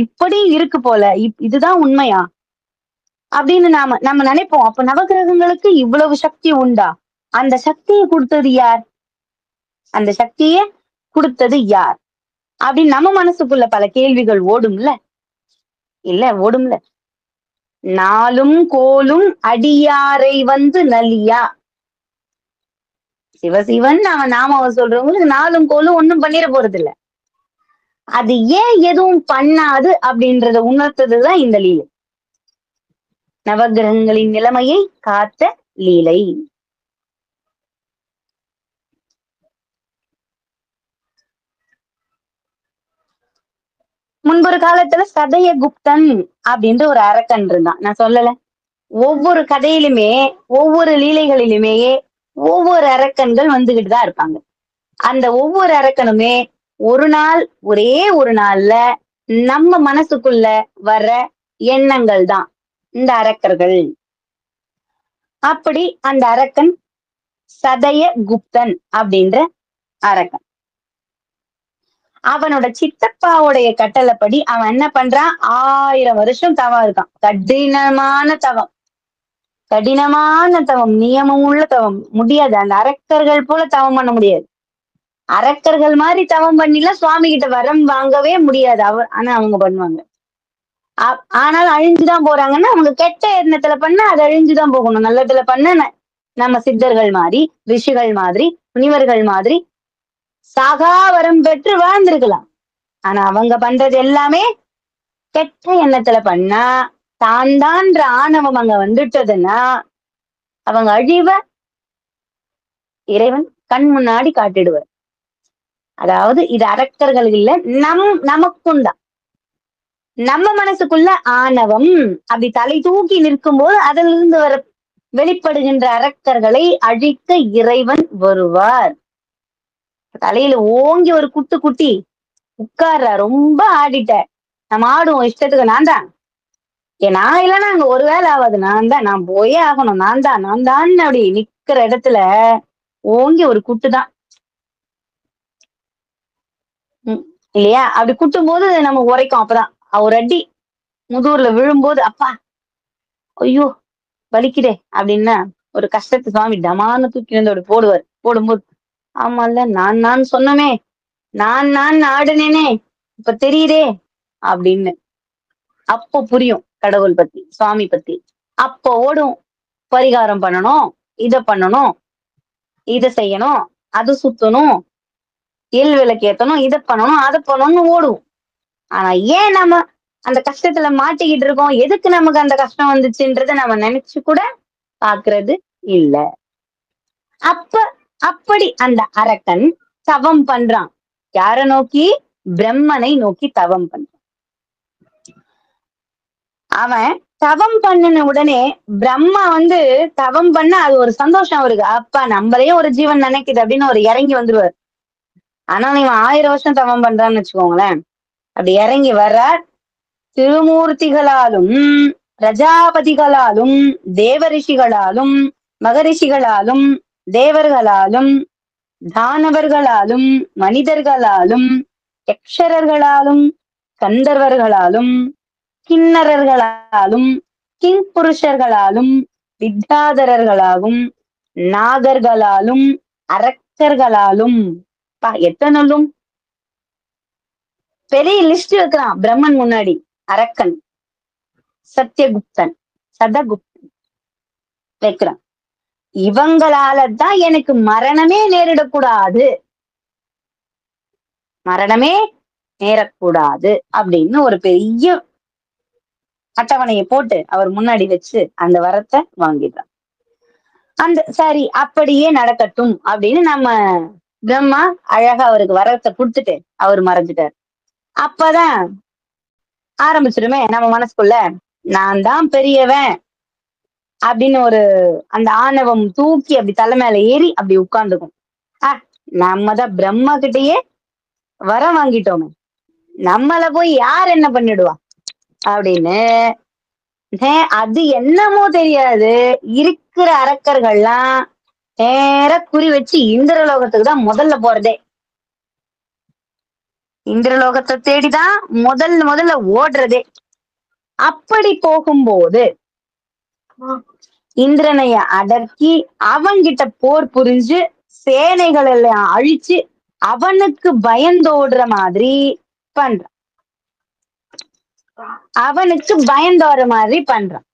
இப்படி இருக்கு போல, இதுதான் உண்மையா அப்படின்னு நம்ம நினைப்போம். அப்ப நவகிரகங்களுக்கு இவ்வளவு சக்தி உண்டா? அந்த சக்தியை கொடுத்தது யார்? அந்த சக்தியை கொடுத்தது யார் அப்படின்னு நம்ம மனசுக்குள்ள பல கேள்விகள் ஓடும்ல. ஓடும்ல. நாளும் கோலும் அடியாரை வந்து நலியா. சிவசிவன் அவன் நாமாவை சொல்றவங்களுக்கு நாளும் கோலும் ஒண்ணும் பண்ணிட போறது இல்ல. அது ஏன் எதுவும் பண்ணாது அப்படின்றத உணர்த்ததுதான் இந்த லீலை. நவகிரகங்களின் நிலைமையை காத்த லீலை. முன்பொரு காலத்துல சதயகுப்தன் அப்படின்ற ஒரு அரக்கன் இருந்தான். நான் சொல்லல. ஒவ்வொரு கதையிலுமே ஒவ்வொரு லீலைகளிலுமே ஒவ்வொரு அரக்கன்கள் வந்துகிட்டு தான் இருப்பாங்க. அந்த ஒவ்வொரு அரக்கனுமே ஒரு நாள் ஒரே ஒரு நாள்ல நம்ம மனசுக்குள்ள வர்ற எண்ணங்கள் தான் இந்த அரக்கர்கள். அப்படி அந்த அரக்கன் சதயகுப்தன் அப்படின்ற அரக்கன். அவனோட சித்தப்பாவுடைய கட்டளைப்படி அவன் என்ன பண்றான்? 1000 வருஷம் தவம் இருக்கான். கடினமான தவம், நியமம் உள்ள தவம். முடியாது. அந்த அரக்கர்கள் போல தவம் பண்ண முடியாது. அரக்கர்கள் மாதிரி தவம் பண்ணிலாம் சுவாமி கிட்ட வரம் வாங்கவே முடியாது. ஆனா அவங்க பண்ணுவாங்க. ஆனாலும் அழிஞ்சுதான் போறாங்கன்னா அவங்க கெட்ட எண்ணத்துல பண்ணா அது அழிஞ்சுதான் போகணும். நல்லதுல பண்ண நம்ம சித்தர்கள் மாதிரி, ரிஷிகள் மாதிரி, முனிவர்கள் மாதிரி சாகா வரம் பெற்று வாழ்ந்திருக்கலாம். ஆனா அவங்க பண்றது எல்லாமே கெட்ட எண்ணத்துல பண்ணா, தான்தான்ற ஆணவம் அங்க வந்துட்டதுன்னா அவங்க அழிவ இறைவன் கண் முன்னாடி காட்டிடுவார். அதாவது இது அரக்கர்கள் இல்ல, நமக்கும்தான். நம்ம மனசுக்குள்ள ஆணவம் அப்படி தலை தூக்கி நிற்கும் போது அதிலிருந்து வெளிப்படுகின்ற அரக்கர்களை அழிக்க இறைவன் வருவார். தலையில ஓங்கி ஒரு குட்டு குட்டி உட்கார்ற, ரொம்ப ஆடிட்ட, நம்ம ஆடுவோம் இஷ்டத்துக்கு. நான் இல்லைன்னா அங்க ஒரு வேலை ஆகாது. நான் போயே ஆகணும். நான் தான் அப்படி நிக்கிற இடத்துல ஓங்கி ஒரு குட்டுதான் இல்லையா? அப்படி குட்டும் போது நம்ம உரைக்கும். அப்பதான் ஒரு அடி முதுகுல விழும்போது அப்பா ஐயோ வலிக்குதே அப்படின்னா ஒரு கஷ்டத்து சுவாமி டமான்னு தூக்கி வந்து அப்படி போடுவார். போடும்போது ஆமால்ல நான் சொன்னமே, நான் ஆடுனேனே, இப்ப தெரியுதே அப்படின்னு. அப்போ புரியும் கடவுள் பத்தி, சுவாமி பத்தி. அப்போ ஓடும், பரிகாரம் பண்ணணும், இத பண்ணணும், இத செய்யணும், அது சுத்தணும், விளக்கு ஏத்தணும், இத பண்ணணும், அதை பண்ணணும்னு ஓடும். ஆனா ஏன் நம்ம அந்த கஷ்டத்துல மாட்டிக்கிட்டு இருக்கோம், எதுக்கு நமக்கு அந்த கஷ்டம் வந்துச்சுன்றத நம்ம நினைச்சு கூட பாக்குறது இல்ல. அப்படி அந்த அரக்கன் தவம் பண்றான். யார நோக்கி? பிரம்மனை நோக்கி தவம் பண்றான். அவன் தவம் பண்ணின உடனே பிரம்மா தவம் பண்ண அது ஒரு சந்தோஷம் அவருக்கு. அப்பா நம்மளையும் ஒரு ஜீவன் நினைக்குது அப்படின்னு ஒரு இறங்கி வந்துருவார். ஆனா இவன் 1000 வருஷம் தவம் பண்றான்னு வச்சுக்கோங்களேன். அப்படி இறங்கி வர்றார். திருமூர்த்திகளாலும், பிரஜாபதிகளாலும், தேவரிஷிகளாலும், மகரிஷிகளாலும், தேவர்களாலும், தானவர்களாலும், மனிதர்களாலும், யக்ஷரர்களாலும், கந்தர்வர்களாலும், கிண்ணறர்களாலும், கிங்புருஷர்களாலும், வித்யாதரர்களாலும், நாகர்களாலும், அரக்கர்களாலும், எத்தனும் பெரிய லிஸ்ட் வைக்கிறான் பிரம்மன் முன்னாடி. அரக்கன், சத்யகுப்தன், சதகுப்தன் வைக்கிறான். இவங்களாலதான் எனக்கு மரணமே நேரிடக்கூடாது, மரணமே நேரக்கூடாது அப்படின்னு ஒரு பெரிய அட்டவணையை போட்டு அவர் முன்னாடி வச்சு அந்த வரத்தை வாங்கிடுறான். சரி அப்படியே நடக்கட்டும் அப்படின்னு நம்ம பிரம்மா அழகா அவருக்கு வரத்தை கொடுத்துட்டு அவர் மறைஞ்சிட்டார். அப்பதான் ஆரம்பிச்சிருமே நம்ம மனசுக்குள்ள, நான் தான் பெரியவன் அப்படின்னு ஒரு அந்த ஆணவம் தூக்கி அப்படி தலை மேல ஏறி அப்படி உட்கார்ந்துக்கும். நம்ம தான் பிரம்மா கிட்டயே வரம் வாங்கிட்டோமே, நம்மள போய் யார் என்ன பண்ணிடுவா அப்படின்னு அது என்னமோ தெரியாது. இருக்கிற அரக்கர்கள்லாம் நேர குறி வச்சு இந்திரலோகத்துக்கு தான் முதல்ல போறதே. இந்திரலோகத்தை தேடிதான் முதல்ல ஓடுறதே. அப்படி போகும்போது இந்திரனைய அடக்கி அவன்கிட்ட போர் புரிஞ்சு சேனைகள் எல்லாம் அழிச்சு அவனுக்கு பயந்தோடுற மாதிரி பண்றான். அவனுக்கு பயந்தோற மாதிரி பண்றான்.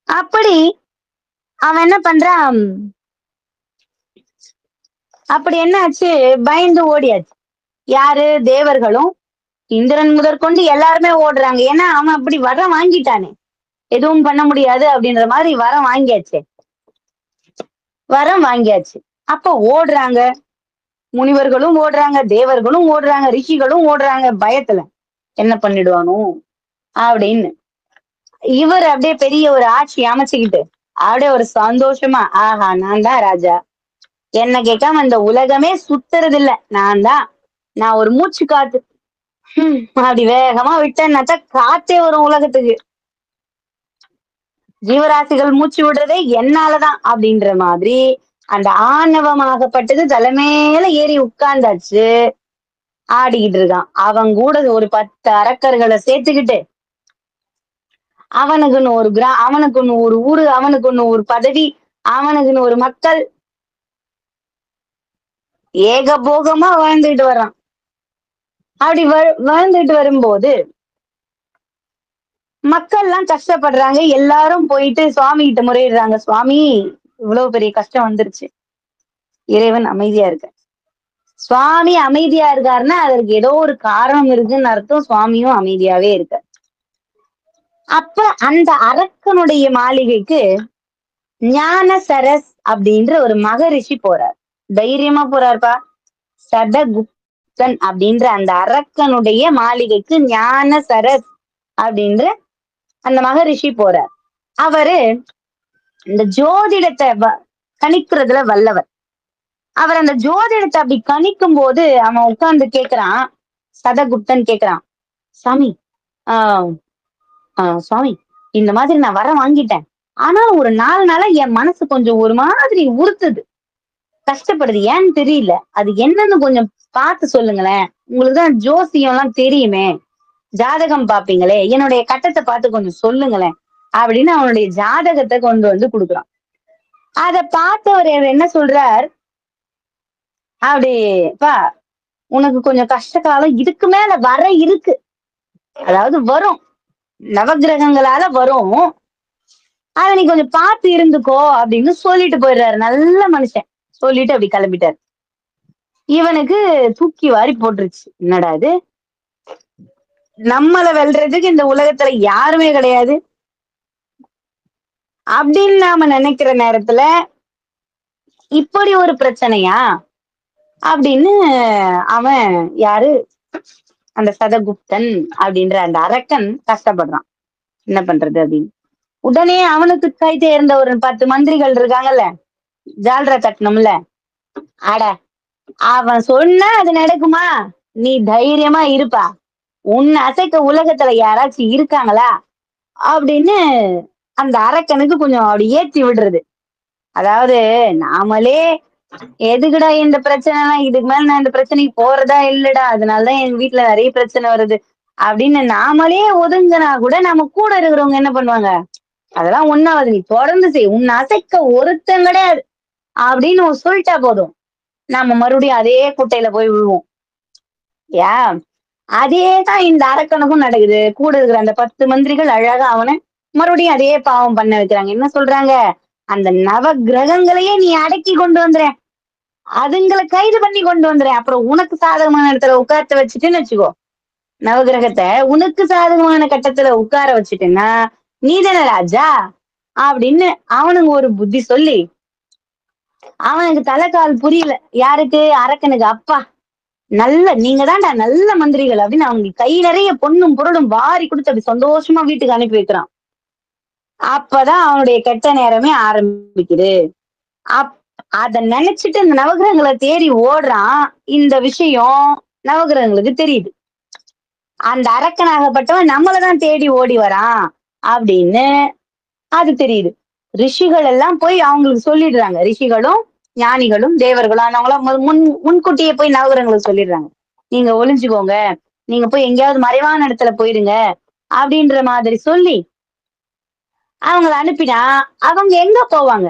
அப்படி அவன் என்ன பண்றான், அப்படி என்ன ஆச்சு, பயந்து ஓடியாச்சு. யாரு, தேவர்களும் இந்திரன் முதற்கொண்டு எல்லாருமே ஓடுறாங்க. ஏன்னா அவன் அப்படி வரம் வாங்கிட்டானே, எதுவும் பண்ண முடியாது அப்படின்ற மாதிரி வரம் வாங்கியாச்சு. வரம் வாங்கியாச்சு. அப்ப ஓடுறாங்க, முனிவர்களும் ஓடுறாங்க, தேவர்களும் ஓடுறாங்க, ரிஷிகளும் ஓடுறாங்க பயத்துல என்ன பண்ணிடுவானோ அப்படின்னு. இவர் அப்படியே பெரிய ஒரு ஆட்சி அமைச்சுக்கிட்டு அப்படியே ஒரு சந்தோஷமா, ஆஹா நான் தான் ராஜா, என்ன கேட்காம இந்த உலகமே சுத்துறது இல்ல, நான் ஒரு மூச்சு காத்து அப்படி வேகமா விட்டேன்னாச்சா காத்தே வரும் உலகத்துக்கு, ஜீவராசிகள் மூச்சு விடுறதே என்னாலதான் அப்படின்ற மாதிரி அந்த ஆணவமாகப்பட்டது தலைமையில ஏறி உட்கார்ந்தாச்சு, ஆடிக்கிட்டு இருக்கான். அவன் கூட ஒரு 10 அரக்கர்களை சேர்த்துக்கிட்டு அவனுக்குன்னு ஒரு அவனுக்குன்னு ஒரு ஊரு, அவனுக்குன்னு ஒரு பதவி, அவனுக்குன்னு ஒரு மக்கள், ஏகபோகமா வாழ்ந்துட்டு வர்றான். அப்படி வாழ்ந்துட்டு வரும்போது மக்கள் எல்லாம் கஷ்டப்படுறாங்க. எல்லாரும் போயிட்டு சுவாமி கிட்ட முறையிடுறாங்க, சுவாமி இவ்வளவு பெரிய கஷ்டம் வந்துருச்சு, இறைவன் அமைதியா இருக்க. சுவாமி அமைதியா இருக்காருன்னா அதற்கு ஏதோ ஒரு காரணம் இருக்குன்னு அர்த்தம். சுவாமியும் அமைதியாவே இருக்க. அப்ப அந்த அரக்கனுடைய மாளிகைக்கு ஞான சரஸ் அப்படின்ற ஒரு மகரிஷி போறார். தைரியமா போறாருப்பா. சதகுப்தன் அப்படின்ற அந்த அரக்கனுடைய மாளிகைக்கு ஞான சரஸ் அப்படின்ற அந்த மகரிஷி போறார். அவரு இந்த ஜோதிடத்தை கணிக்கிறதுல வல்லவர். அவர் அந்த ஜோதிடத்தை அப்படி கணிக்கும் போது அவன் உட்கார்ந்து கேக்குறான், சதகுப்தன் கேக்குறான், சாமி சுவாமி இந்த மாதிரி நான் வர வாங்கிட்டேன், ஆனா ஒரு 4 நாளா என் மனசு கொஞ்சம் ஒரு மாதிரி உறுத்துது, கஷ்டப்படுது, ஏன்னு தெரியல, அது என்னன்னு கொஞ்சம் பார்த்து சொல்லுங்களேன், உங்களுக்குதான் ஜோசியம் எல்லாம் தெரியுமே, ஜாதகம் பாப்பீங்களே, என்னுடைய கட்டத்தை பார்த்து கொஞ்சம் சொல்லுங்களேன் அப்படின்னு அவனுடைய ஜாதகத்தை கொண்டு வந்து கொடுக்குறான். அத பார்த்தவர் என்ன சொல்றார், அப்படிப்பா உனக்கு கொஞ்சம் கஷ்ட காலம் இதுக்கு மேல வர இருக்கு, அதாவது வரும், நவகிரகங்களால வரும், அத நீ கொஞ்சம் பார்த்து இருந்துக்கோ அப்படின்னு சொல்லிட்டு போயிடுறாரு. நல்ல மனுஷன். சொல்லிட்டு அப்படி கிளம்பிட்டாரு. இவனுக்கு தூக்கி வாரி போட்டுருச்சு, என்னடா இது, நம்மளை வெல்றதுக்கு இந்த உலகத்துல யாருமே கிடையாது அப்படின்னு நாம நினைக்கிற நேரத்துல இப்படி ஒரு பிரச்சனையா அப்படின்னு அவன் யாரு, அந்த சதகுப்தன் அப்படின்ற அந்த அரக்கன் கஷ்டப்படுறான். என்ன பண்றது அப்படின்னு உடனே அவனுக்கு கை தேர்ந்த ஒரு 10 மந்திரிகள் இருக்காங்கல்ல, ஜால்ரா தட்டணும்ல, அட அவன் சொன்னா அது நடக்குமா, நீ தைரியமா இருப்பா, உன்னை அசைக்க உலகத்துல யாராச்சும் இருக்காங்களா அப்படின்னு அந்த அரக்கனுக்கு கொஞ்சம் அப்படி ஏற்றி விடுறது. அதாவது நாமளே எதுக்குடா இந்த பிரச்சனை எல்லாம், இதுக்கு மேல நான் இந்த பிரச்சனைக்கு போறதா இல்லடா, அதனாலதான் எங்க வீட்டுல நிறைய பிரச்சனை வருது அப்படின்னு நாமளே ஒதுங்கினா கூட நம்ம கூட இருக்கிறவங்க என்ன பண்ணுவாங்க, அதெல்லாம் ஒண்ணாவது, நீ தொடர்ந்து செய், உன்னை அசைக்க ஒருத்தன் கிடையாது அப்படின்னு சொல்லிட்டா போதும், நம்ம மறுபடியும் அதே குட்டையில போய் விழுவோம். ஏன் அதேதான் இந்த அரக்கனுக்கும் நடக்குது. கூட இருக்கிற அந்த 10 மந்திரிகள் அழகா அவனை மறுபடியும் அதே பாவம் பண்ண வைக்கிறாங்க. என்ன சொல்றாங்க, அந்த நவ கிரகங்களையே நீ அடக்கி கொண்டு வந்துற, அதுங்களை கைது பண்ணி கொண்டு வந்துறேன், அப்புறம் உனக்கு சாதகமான இடத்துல உட்கார்த்த வச்சுட்டுன்னு வச்சுக்கோ, நவகிரகத்தை உனக்கு சாதகமான கட்டத்துல உட்கார வச்சுட்டேன்னா நீதானே ராஜா அப்படின்னு அவனுக்கு ஒரு புத்தி சொல்லி, அவனுக்கு தலைக்கால் புரியல. யாருக்கு, அரக்கனுக்கு. அப்பா நீங்க தான்டா நல்ல மந்திரிகள் அப்படின்னு அவங்க கை நிறைய பொண்ணும் பொருளும் வாரி கொடுத்து அப்படி சந்தோஷமா வீட்டுக்கு அனுப்பி வைக்கிறான். அப்பதான் அவனுடைய கெட்ட நேரமே ஆரம்பிக்குது. அத நினைச்சிட்டு இந்த நவகிரகங்களை தேடி ஓடுறான். இந்த விஷயம் நவகிரகங்களுக்கு தெரியுது, அந்த அரக்கனாகப்பட்டவன் நம்மளதான் தேடி ஓடி வரான் அப்படின்னு அது தெரியுது. ரிஷிகள் எல்லாம் போய் அவங்களுக்கு சொல்லிடுறாங்க. ரிஷிகளும் ஞானிகளும் தேவர்களும் ஆனவங்களும் முன்கூட்டியே போய் நவகிரகங்களுக்கு சொல்லிடுறாங்க. நீங்க ஒளிஞ்சுக்கோங்க, நீங்க போய் எங்கேயாவது மறைவான இடத்துல போயிருங்க அப்படின்ற மாதிரி சொல்லி அவங்கள அனுப்பினா அவங்க எங்க போவாங்க?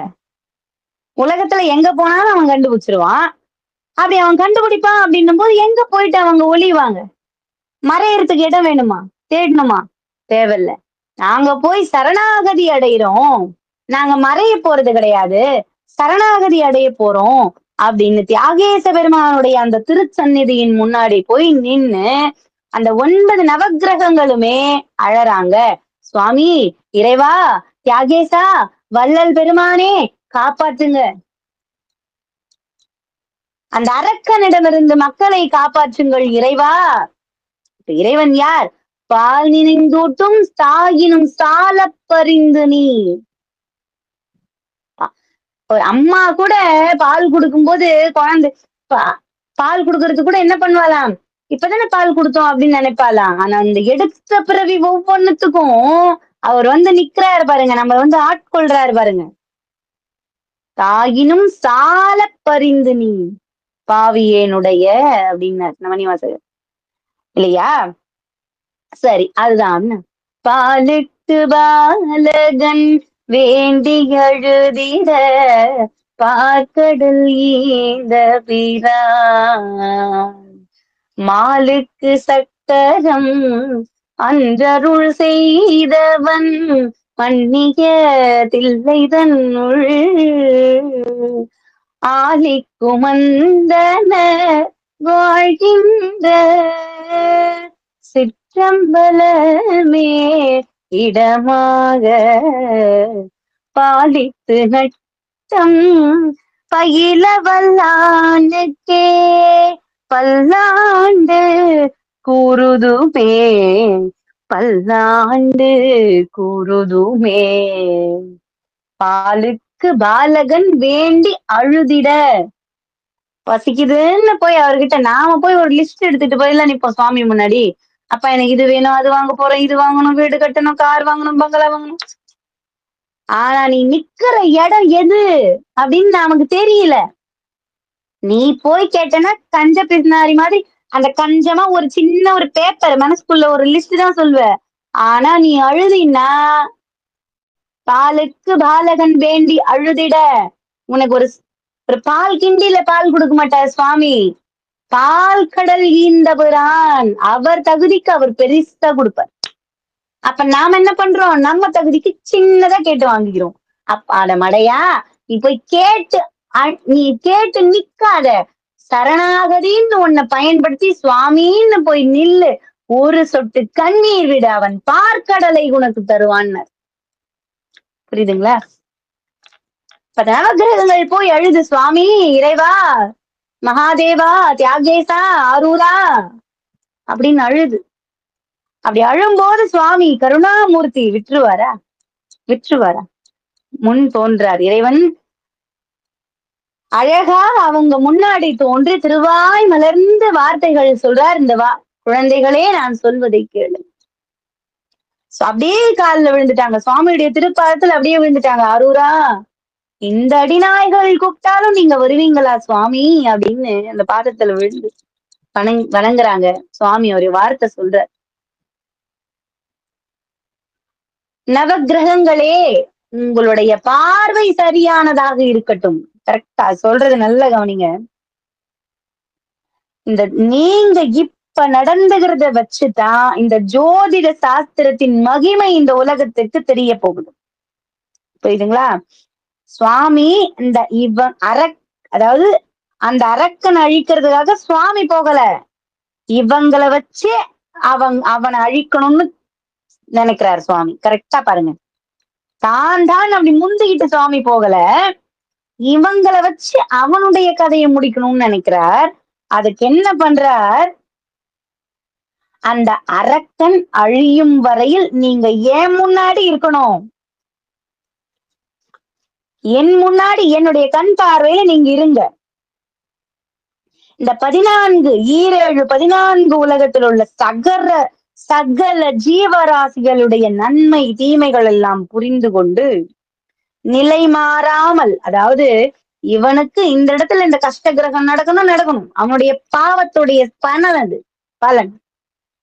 உலகத்துல எங்க போனாலும் அவன் கண்டுபிடிச்சிருவான். அப்படி அவன் கண்டுபிடிப்பான் அப்படின்னும் போது எங்க போயிட்டு அவங்க ஒளிவாங்க? மறையறதுக்கு இடம் வேணுமா? தேடணுமா? தேவையில்ல. நாங்க போய் சரணாகதி அடைகிறோம். நாங்க மறைய போறது கிடையாது. சரணாகதி அடைய போறோம் அப்படின்னு தியாகேச பெருமானுடைய அந்த திருச்சந்நிதியின் முன்னாடி போய் நின்னு அந்த 9 நவக்கிரகங்களுமே அழறாங்க. சுவாமி, இறைவா, தியாகேசா, வள்ளல் பெருமானே காப்பாற்றுங்க. அந்த அரக்கனிடமிருந்து மக்களை காப்பாற்றுங்கள் இறைவா. இறைவன் யார்? பால் நினைந்தூட்டும் தாயினும் சாலப் பரிந்து நீ. ஒரு அம்மா கூட பால் குடுக்கும்போது குழந்தை பால் குடுக்கறது கூட என்ன பண்ணுவாளாம்? இப்பதானே பால் கொடுத்தோம் அப்படின்னு நினைப்பாளாம். ஆனா அந்த எடுத்த பிறவி ஒவ்வொன்னுத்துக்கும் அவர் நிக்கிறாரு பாருங்க, நம்ம ஆட்கொள்றாரு பாருங்க. தாயினும் சால பரிந்து நீ பாவியேனுடைய அப்படின்னார் மணிவாசகர் இல்லையா? சரி, அதுதான். பாலுக்கு பாலகன் வேண்டி எழுதிட பார்க்கடல் ஈந்த பிரான் மாலுக்கு சக்கரம் அன்றருள் செய்தவன் மன்னிய தில்லை தன்னுள் ஆலிக்குமந்தன வாழ்கின்ற சிற்றம்பலமே இடமாக பாலித்து நட்டம் பயில வல்லானுக்கே பல்லாண்டு கூறுதுமே பல்லாண்டு கூறுதுமே. பாலுக்கு பாலகன் வேண்டி அழுதிட. பசிக்குதுன்னு போய் அவர்கிட்ட நாம போய் ஒரு லிஸ்ட் எடுத்துட்டு போயிடலாம் நிப்போம் சுவாமி முன்னாடி. அப்பா எனக்கு இது வேணும், அது வாங்க போறேன், இது வாங்கணும், வீடு கட்டணும், கார் வாங்கணும், பங்களா வாங்கணும். ஆனா நீ நிக்கிற இடம் எது அப்படின்னு நமக்கு தெரியல. நீ போய் கேட்டனா கஞ்ச பிசினாரி மாதிரி அந்த கஞ்சமா ஒரு சின்ன ஒரு பேப்பர் மனசுக்குள்ள ஒரு லிஸ்ட் தான் சொல்லுவ. ஆனா நீ அழுதினா பாலுக்கு பாலகன் வேண்டி அழுதிட உனக்கு ஒரு பால் கிண்டில பால் கொடுக்க மாட்டார் சுவாமி. பால் கடல் ஈந்தபுரான் அவர் தகுதிக்கு அவர் பெருசா கொடுப்பார். அப்ப நாம என்ன பண்றோம்? நம்ம தகுதிக்கு சின்னதா கேட்டு வாங்கிக்கிறோம். அப்பாட மடையா, நீ போய் நீ கேட்டு நிக்காத. சரணாகதின்னு உன்னை பயன்படுத்தி சுவாமின்னு போய் நில்லு. ஒரு சொட்டு கண்ணீர் விட அவன் பார்க்கடலை உனக்கு தருவான். புரியுதுங்களா? இப்ப நவகிரகங்கள் போய் அழுது சுவாமி, இறைவா, மகாதேவா, தியாகேசா, ஆரூரா அப்படின்னு அழுது. அப்படி அழும்போது சுவாமி கருணாமூர்த்தி விட்டுருவாரா? முன் தோன்றார் இறைவன். அழகா அவங்க முன்னாடி தோன்றி திருவாய் மலர்ந்து வார்த்தைகள் சொல்றார். இந்த குழந்தைகளே, நான் சொல்வதை கேளு. அப்படியே காலில் விழுந்துட்டாங்க. சுவாமியுடைய திருப்பாதத்துல அப்படியே விழுந்துட்டாங்க. அரூரா, இந்த அடிநாய்கள் கூப்பிட்டாலும் நீங்க வருவீங்களா சுவாமி அப்படின்னு அந்த பாதத்துல விழுந்து வணங்குறாங்க. சுவாமி ஒரு வார்த்தை சொல்ற, நவக்கிரகங்களே, உங்களுடைய பார்வை சரியானதாக இருக்கட்டும். கரெக்டா சொல்றது, நல்ல கவனிங்க. இந்த நீங்க இப்ப நடந்துகிறத வச்சுதான் இந்த ஜோதிட சாஸ்திரத்தின் மகிமை இந்த உலகத்துக்கு தெரிய போகுது. புரியுதுங்களா? சுவாமி இந்த அதாவது அந்த அரக்கன் அழிக்கிறதுக்காக சுவாமி போகல. இவங்களை வச்சு அவனை அழிக்கணும்னு நினைக்கிறார் சுவாமி. கரெக்டா பாருங்க, தான் அப்படி முந்திக்கிட்டு சுவாமி போகல, இவங்களை வச்சு அவனுடைய கதையை முடிக்கணும்னு நினைக்கிறார். அதுக்கு என்ன பண்றார்? அந்த அரக்கன் அழியும் வரையில் நீங்க ஏன் முன்னாடி இருக்கணும், என் முன்னாடி என்னுடைய கண் பார்வையில நீங்க இருங்க. இந்த 14 உலகத்தில் உள்ள சகல ஜீவராசிகளுடைய நன்மை தீமைகள் எல்லாம் புரிந்து கொண்டு நிலை மாறாமல், அதாவது இவனுக்கு இந்த இடத்துல இந்த கஷ்ட கிரகம் நடக்கணும். அவனுடைய பாவத்துடைய பலன் அது, பலன்.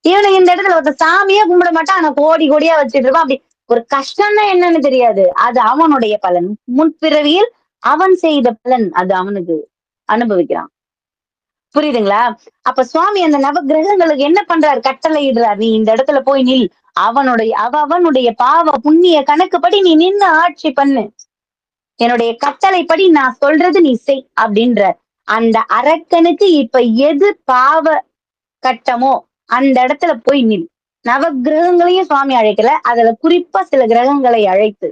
இவனுக்கு இந்த இடத்துல ஒருத்த சாமியே கும்பிட மாட்டான், ஆனா கோடி கோடியா வச்சுட்டு இருப்பான். அப்படி ஒரு கஷ்டம்னா என்னன்னு தெரியாது, அது அவனுடைய பலன். முன்பிறவியில் அவன் செய்த பலன், அது அவனுக்கு அனுபவிக்கிறான். புரியுதுங்களா? அப்ப சுவாமி அந்த நவ கிரகங்களுக்கு என்ன பண்றாரு? கட்டளை இடுறார். நீ இந்த இடத்துல போய் நில். அவனுடைய பாவ புண்ணிய கணக்குப்படி நீ நின்னு ஆட்சி பண்ணு. என்னுடைய கட்டளைப்படி நான் சொல்றது நீ செய் அப்படின்ற. அந்த அரக்கனுக்கு இப்ப எது பாவ கட்டமோ அந்த இடத்துல போய் நில். நவ கிரகங்களையும் சுவாமி அழைக்கல, அதுல குறிப்பா சில கிரகங்களை அழைத்து,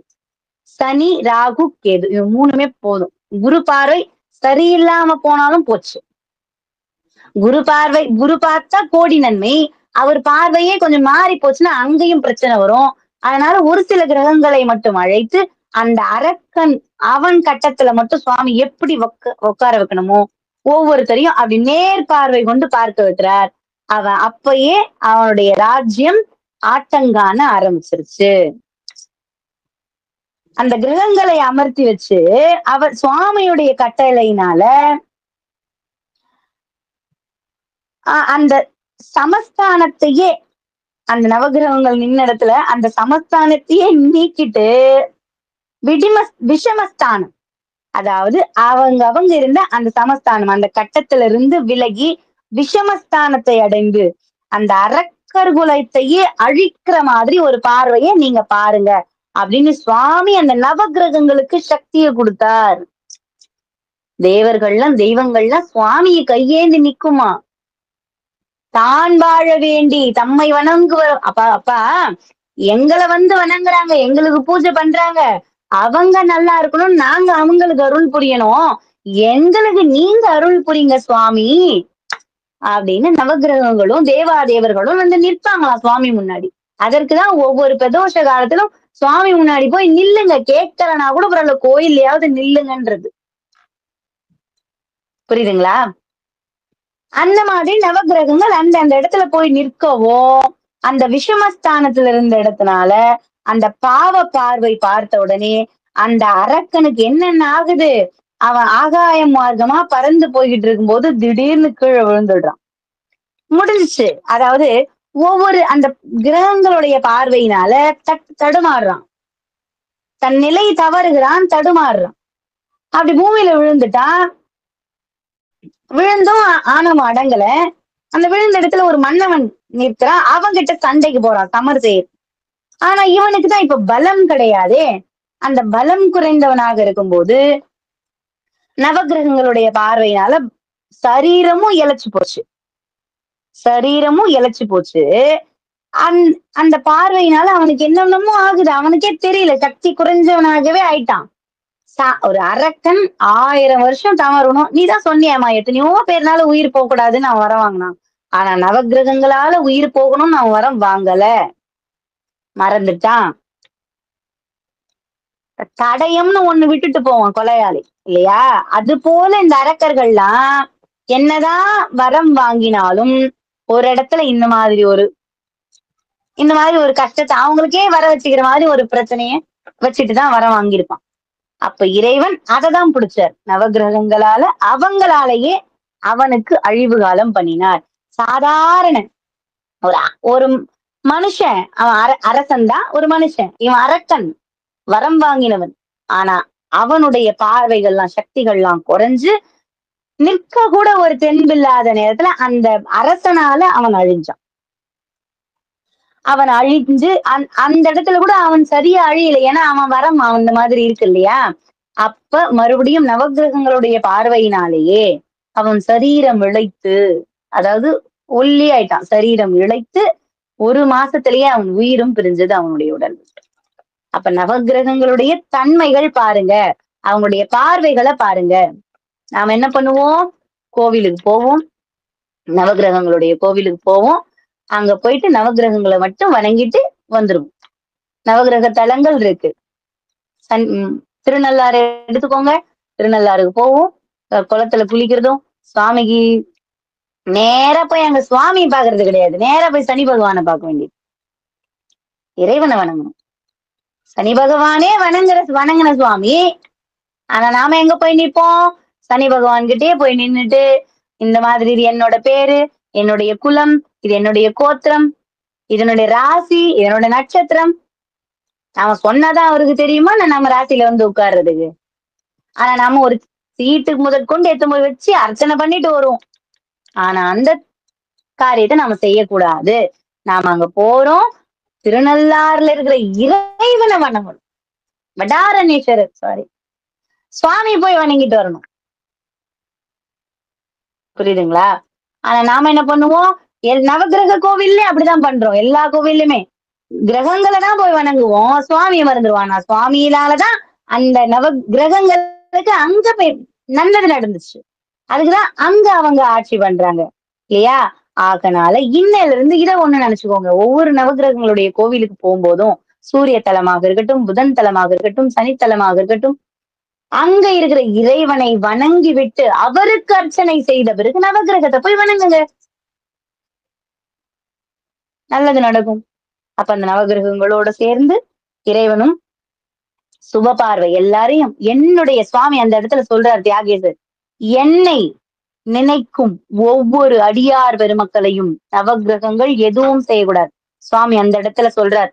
சனி, ராகு, கேது, இது 3மே போதும். குரு பார்வை சரியில்லாம போனாலும் போச்சு. குரு பார்த்தா கோடி நன்மை. அவர் பார்வையே கொஞ்சம் மாறி போச்சுன்னா அங்கேயும் பிரச்சனை வரும். அதனால ஒரு சில கிரகங்களை மட்டும் அழைத்து அந்த அரக்கன் அவன் கட்டத்துல மட்டும் சுவாமி எப்படி உட்கார வைக்கணுமோ ஒவ்வொருத்தரையும் அப்படி நேர் பார்வை கொண்டு பார்க்க வைக்கிறார். அவன் அப்பயே அவனுடைய ராஜ்யம் ஆட்டங்கான ஆரம்பிச்சிருச்சு. அந்த கிரகங்களை அமர்த்தி வச்சு அவர் சுவாமியுடைய கட்டளையினால அந்த சமஸ்தானத்தையே, அந்த நவகிரகங்கள் நின்ன இடத்துல அந்த சமஸ்தானத்தையே நீக்கிட்டு விஷமஸ்தானம், அதாவது அவங்க இருந்த அந்த சமஸ்தானம் அந்த கட்டத்துல இருந்து விலகி விஷமஸ்தானத்தை அடைந்து அந்த அரக்கர் குலத்தையே அழிக்கிற மாதிரி ஒரு பார்வையை நீங்க பாருங்க அப்படின்னு சுவாமி அந்த நவகிரகங்களுக்கு சக்தியை கொடுத்தார். தேவர்கள்லாம் தெய்வங்கள்லாம் சுவாமியை கையேந்து நிக்குமா, தான் வாழ வேண்டி தம்மை வணங்குவ. அப்பா எங்களை வணங்குறாங்க, எங்களுக்கு பூஜை பண்றாங்க, அவங்க நல்லா இருக்கணும், நாங்க அவங்களுக்கு அருள் புரியணும், எங்களுக்கு நீங்க அருள் புரியுங்க சுவாமி அப்படின்னு நவகிரகங்களும் தேவாதேவர்களும் நிற்பாங்களாம் சுவாமி முன்னாடி. அதற்குதான் ஒவ்வொரு பிரதோஷ காலத்திலும் சுவாமி முன்னாடி போய் நில்லுங்க, கேட்கலனா கூட பரவாயில்ல கோயில்லையாவது நில்லுங்கன்றது. புரியுதுங்களா? அந்த மாதிரி நவகிரகங்கள் அந்த இடத்துல போய் நிற்கவும் அந்த விஷமஸ்தானத்துல இருந்த இடத்துனால அந்த பாவ பார்வை பார்த்த உடனே அந்த அரக்கனுக்கு என்னென்ன ஆகுது, அவன் ஆகாய மார்க்கமா பறந்து போய்கிட்டு இருக்கும்போது திடீர்னு கீழே விழுந்துடுறான். முடிஞ்சிச்சு. அதாவது ஒவ்வொரு அந்த கிரகங்களுடைய பார்வையினால தடுமாறுறான், தன் நிலை தவறுகிறான், தடுமாறுறான். அப்படி பூமியில விழுந்துட்டான். விழுந்தும் ஆணவம் அடங்கல. அந்த விழுந்த இடத்துல ஒரு மன்னவன் நிற்கிறான், அவங்கிட்ட சண்டைக்கு போறான், சமர் செய்ய. ஆனா இவனுக்குதான் இப்ப பலம் கிடையாதே. அந்த பலம் குறைந்தவனாக இருக்கும்போது நவகிரகங்களுடைய பார்வையினால சரீரமும் இழைச்சு போச்சு. அந்த பார்வையினால அவனுக்கு என்னென்னமோ ஆகுது, அவனுக்கே தெரியல, சக்தி குறைஞ்சவனாகவே ஆயிட்டான். ஒரு அரக்கன் 1000 வருஷம் தவறணும். நீதான் சொன்னியாமா எத்தனையோ பேர்னால உயிர் போக கூடாதுன்னு அவன் வரம் வாங்கினான். ஆனா நவகிரகங்களால உயிர் போகணும்னு அவன் வரம் வாங்கல, மறந்துட்டான். தடயம்னு ஒண்ணு விட்டுட்டு போவான் கொலையாளி இல்லையா? அது போல இந்த அரக்கர்கள்லாம் என்னதான் வரம் வாங்கினாலும் ஒரு இடத்துல இந்த மாதிரி ஒரு கஷ்டத்தை அவங்களுக்கே வர வச்சுக்கிற மாதிரி ஒரு பிரச்சனைய வச்சுட்டுதான் வரம் வாங்கியிருப்பான். அப்ப இறைவன் அததான் பிடிச்சார். நவகிரகங்களால அவங்களாலேயே அவனுக்கு அழிவு காலம் பண்ணினார். சாதாரண ஒரு மனுஷன், அவன் அரசன் தான், ஒரு மனுஷன், இவன் அரக்கன், வரம் வாங்கினவன். ஆனா அவனுடைய பார்வைகள்லாம் சக்திகள்லாம் குறைஞ்சு நிற்க கூட ஒரு தெம்பில்லாத நேரத்துல அந்த அரசனால அவன் அழிஞ்சான். அவன் அழிஞ்சு அந்த இடத்துல கூட அவன் சரியா அழியல, ஏன்னா அவன் வரம் அந்த மாதிரி இருக்கு இல்லையா? அப்ப மறுபடியும் நவகிரகங்களுடைய பார்வையினாலேயே அவன் சரீரம் இழைத்து, அதாவது ஒல்லி ஆயிட்டான், சரீரம் இழைத்து 1 மாசத்திலேயே அவன் உயிரும் பிரிஞ்சது அவனுடைய உடல். அப்ப நவகிரகங்களுடைய தன்மைகள் பாருங்க, அவங்களுடைய பார்வைகளை பாருங்க. நாம என்ன பண்ணுவோம்? கோவிலுக்கு போவோம், நவகிரகங்களுடைய கோவிலுக்கு போவோம், அங்க போயிட்டு நவகிரகங்களை மட்டும் வணங்கிட்டு வந்துருவோம். நவகிரக தலங்கள் இருக்கு. திருநள்ளாறு எடுத்துக்கோங்க, திருநள்ளாறுக்கு போவோம், குளத்துல குளிக்கிறதும், சுவாமிக்கு நேரா போய் அங்க சுவாமியை பாக்குறது கிடையாது, நேரா போய் சனி பகவானை பார்க்க வேண்டியது. இறைவனை வணங்கணும். சனி பகவானே வணங்குன சுவாமி ஆனா நாம எங்க போய் நிப்போம்? சனி பகவான் கிட்டயே போய் நின்னுட்டு, இந்த மாதிரி இது என்னோட பேரு, என்னுடைய குலம், இது என்னுடைய கோத்திரம், இதனுடைய ராசி, இதனோட நட்சத்திரம். அவன் சொன்னாதான் அவருக்கு தெரியுமா? நம்ம ராசியில வந்து உட்கார்றதுக்கு. ஆனா நாம ஒரு சீட்டுக்கு முதற்கொண்டு எடுத்து போய் வச்சு அர்ச்சனை பண்ணிட்டு வருவோம். ஆனா அந்த காரியத்தை நாம செய்யக்கூடாது. நாம அங்க போறோம். திருநள்ளாறுல இருக்கிற இறைவனை வணங்கணும். வடாரணேஸ்வரர் சாரி. சுவாமி போய் வணங்கிட்டு வரணும். புரியுதுங்களா? ஆனா நாம என்ன பண்ணுவோம்? நவக்கிரக கோவில்லயும் அப்படிதான் பண்றோம். எல்லா கோவில்லுமே. கிரகங்களை தான் போய் வணங்குவோம். சுவாமியை மறந்துடுவானா? சுவாமியினாலதான் அந்த நவ கிரகங்களுக்கு அங்க போய் நல்லது நடந்துச்சு. அதுக்குதான் அங்க அவங்க ஆட்சி பண்றாங்க. இல்லையா? ஆகனால இன்னையில இருந்து இதை ஒண்ணு நினைச்சுக்கோங்க. ஒவ்வொரு நவகிரகங்களுடைய கோவிலுக்கு போகும்போதும் சூரிய தலமாக இருக்கட்டும், புதன் தலமாக இருக்கட்டும், சனித்தலமாக இருக்கட்டும், அங்க இருக்கிற இறைவனை வணங்கி விட்டு அவருக்கு அர்ச்சனை செய்த பிறகு நவகிரகத்தை போய் வணங்குங்க. நல்லது நடக்கும். அப்ப அந்த நவகிரகங்களோட சேர்ந்து இறைவனும் சுப பார்வை எல்லாரையும் என்னுடைய சுவாமி அந்த இடத்துல சொல்றார் தியாகேசர். என்னை நினைக்கும் ஒவ்வொரு அடியார் பெருமக்களையும் நவகிரகங்கள் எதுவும் செய்யக்கூடாது. சுவாமி அந்த இடத்துல சொல்றார்.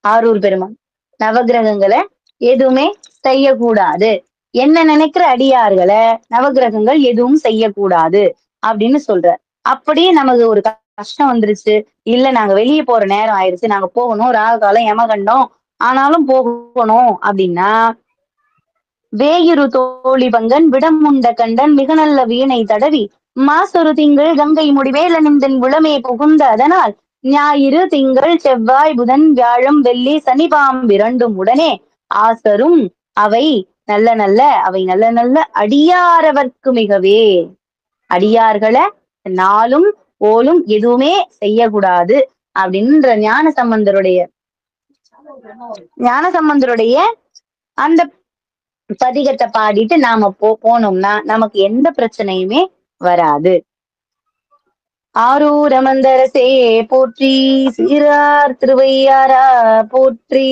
ஆரூர் பெருமான் நவகிரகங்களை எதுவுமே செய்யக்கூடாது. என்ன நினைக்கிற அடியார்களை நவகிரகங்கள் எதுவும் செய்யக்கூடாது அப்படின்னு சொல்றார். அப்படியே நமக்கு ஒரு கஷ்டம் வந்துருச்சு. இல்ல நாங்க வெளியே போற நேரம் ஆயிருச்சு. நாங்க போகணும். ராகு காலம் யமகண்டம் ஆனாலும் போகணும் அப்படின்னா வேயுரு தோழி பங்கன் விடமுண்ட கண்டன் மிக நல்ல வீணை தடவி மாசொரு திங்கள் கங்கை முடிவேலனிந்தன் உளமே புகுந்த அதனால் ஞாயிறு திங்கள் செவ்வாய் புதன் வியாழம் வெள்ளி சனி பாம்பிரண்டும் உடனே ஆசரும் அவை நல்ல நல்ல அவை நல்ல நல்ல அடியாரவர்க்கு மிகவே. அடியார்களை நாளும் போலும் எதுவுமே செய்யக்கூடாது அப்படின்ற ஞானசம்பந்தருடைய அந்த பதிகத்தை பாடிட்டு நாம போனோம்னா நமக்கு எந்த பிரச்சனையுமே வராது. ஆரூர் அமர்ந்தரசே போற்றி, சீரார் திருவையாரா போற்றி.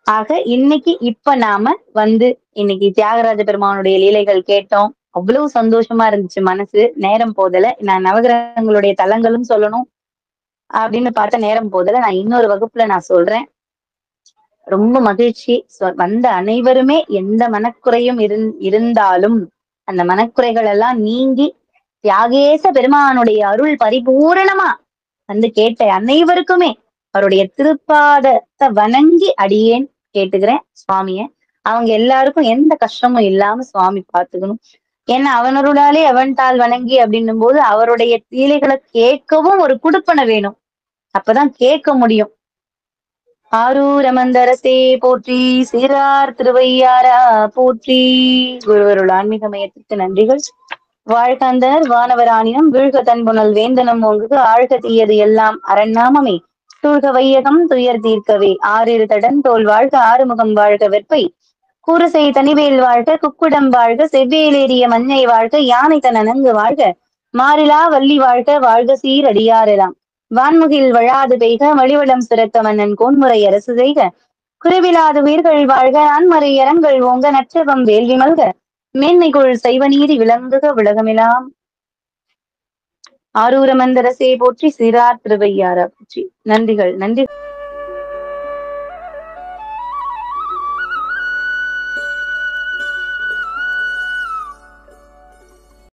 ஆக இன்னைக்கு இப்ப நாம வந்து இன்னைக்கு தியாகராஜ பெருமானுடைய லீலைகள் கேட்டோம். அவ்வளவு சந்தோஷமா இருந்துச்சு மனசு. நேரம் போதல. நான் நவகிரகங்களுடைய தலங்களும் சொல்லணும் அப்படின்னு பார்த்த நேரம் போதல. நான் இன்னொரு வகுப்புல நான் சொல்றேன். ரொம்ப மகிழ்ச்சி. வந்த அனைவருமே எந்த மனக்குறையும் இருந்தாலும் அந்த மனக்குறைகள் எல்லாம் நீங்கி தியாகேச பெருமானுடைய அருள் பரிபூரணமா வந்து கேட்ட அனைவருக்குமே அவருடைய திருப்பாதத்தை வணங்கி அடியேன் கேட்டுக்கிறேன் சுவாமிய. அவங்க எல்லாருக்கும் எந்த கஷ்டமும் இல்லாம சுவாமி பார்த்துக்கணும். ஏன்னா அவனருளாலே அவன் தாள் வணங்கி அப்படின்னும் போது அவருடைய லீலைகளை கேட்கவும் ஒரு குடுப்பனை வேணும். அப்பதான் கேட்க முடியும். ஆரூர் அமர்ந்தரசே போற்றி, சீரார் திருவையாரா போற்றி. குருவருள் ஆன்மீக மையத்திற்கு நன்றிகள். வாழ்க அந்தனர் வானவராணினம் வீழ்க தன்புணல் வேந்தனம் ஓங்குக ஆழ்க தீயது எல்லாம் அரண்நாமமே சூழ்க வையகம் துயர் தீர்க்கவே ஆறிரு தடன் தோல் வாழ்க ஆறுமுகம் வாழ்க வெற்பை கூறுசெய் தனிவேல் வாழ்க குக்குடம் வாழ்க செவ்வேலேறிய மஞ்சை வாழ்க யானை தனனங்கு வாழ்க மாறிலா வள்ளி வாழ்க வாழ்க சீர் அடியாரெல்லாம் வான்முகில் வழாது பெய்க வழிவளம் சிறக்க மன்னன் கோன்முறை அரசு செய்க குறைவிலாது உயிர்கள் வாழ்க அன்மறை அறங்கள் ஓங்க நற்றவம் வேள்வி மல்க மேன்மைக்குள் செய்வநீதி விளங்குக உலகமெல்லாம். ஆரூரமந்தரசே போற்றி, சீரார் திருவையாரா போற்றி. நன்றிகள். நன்றி.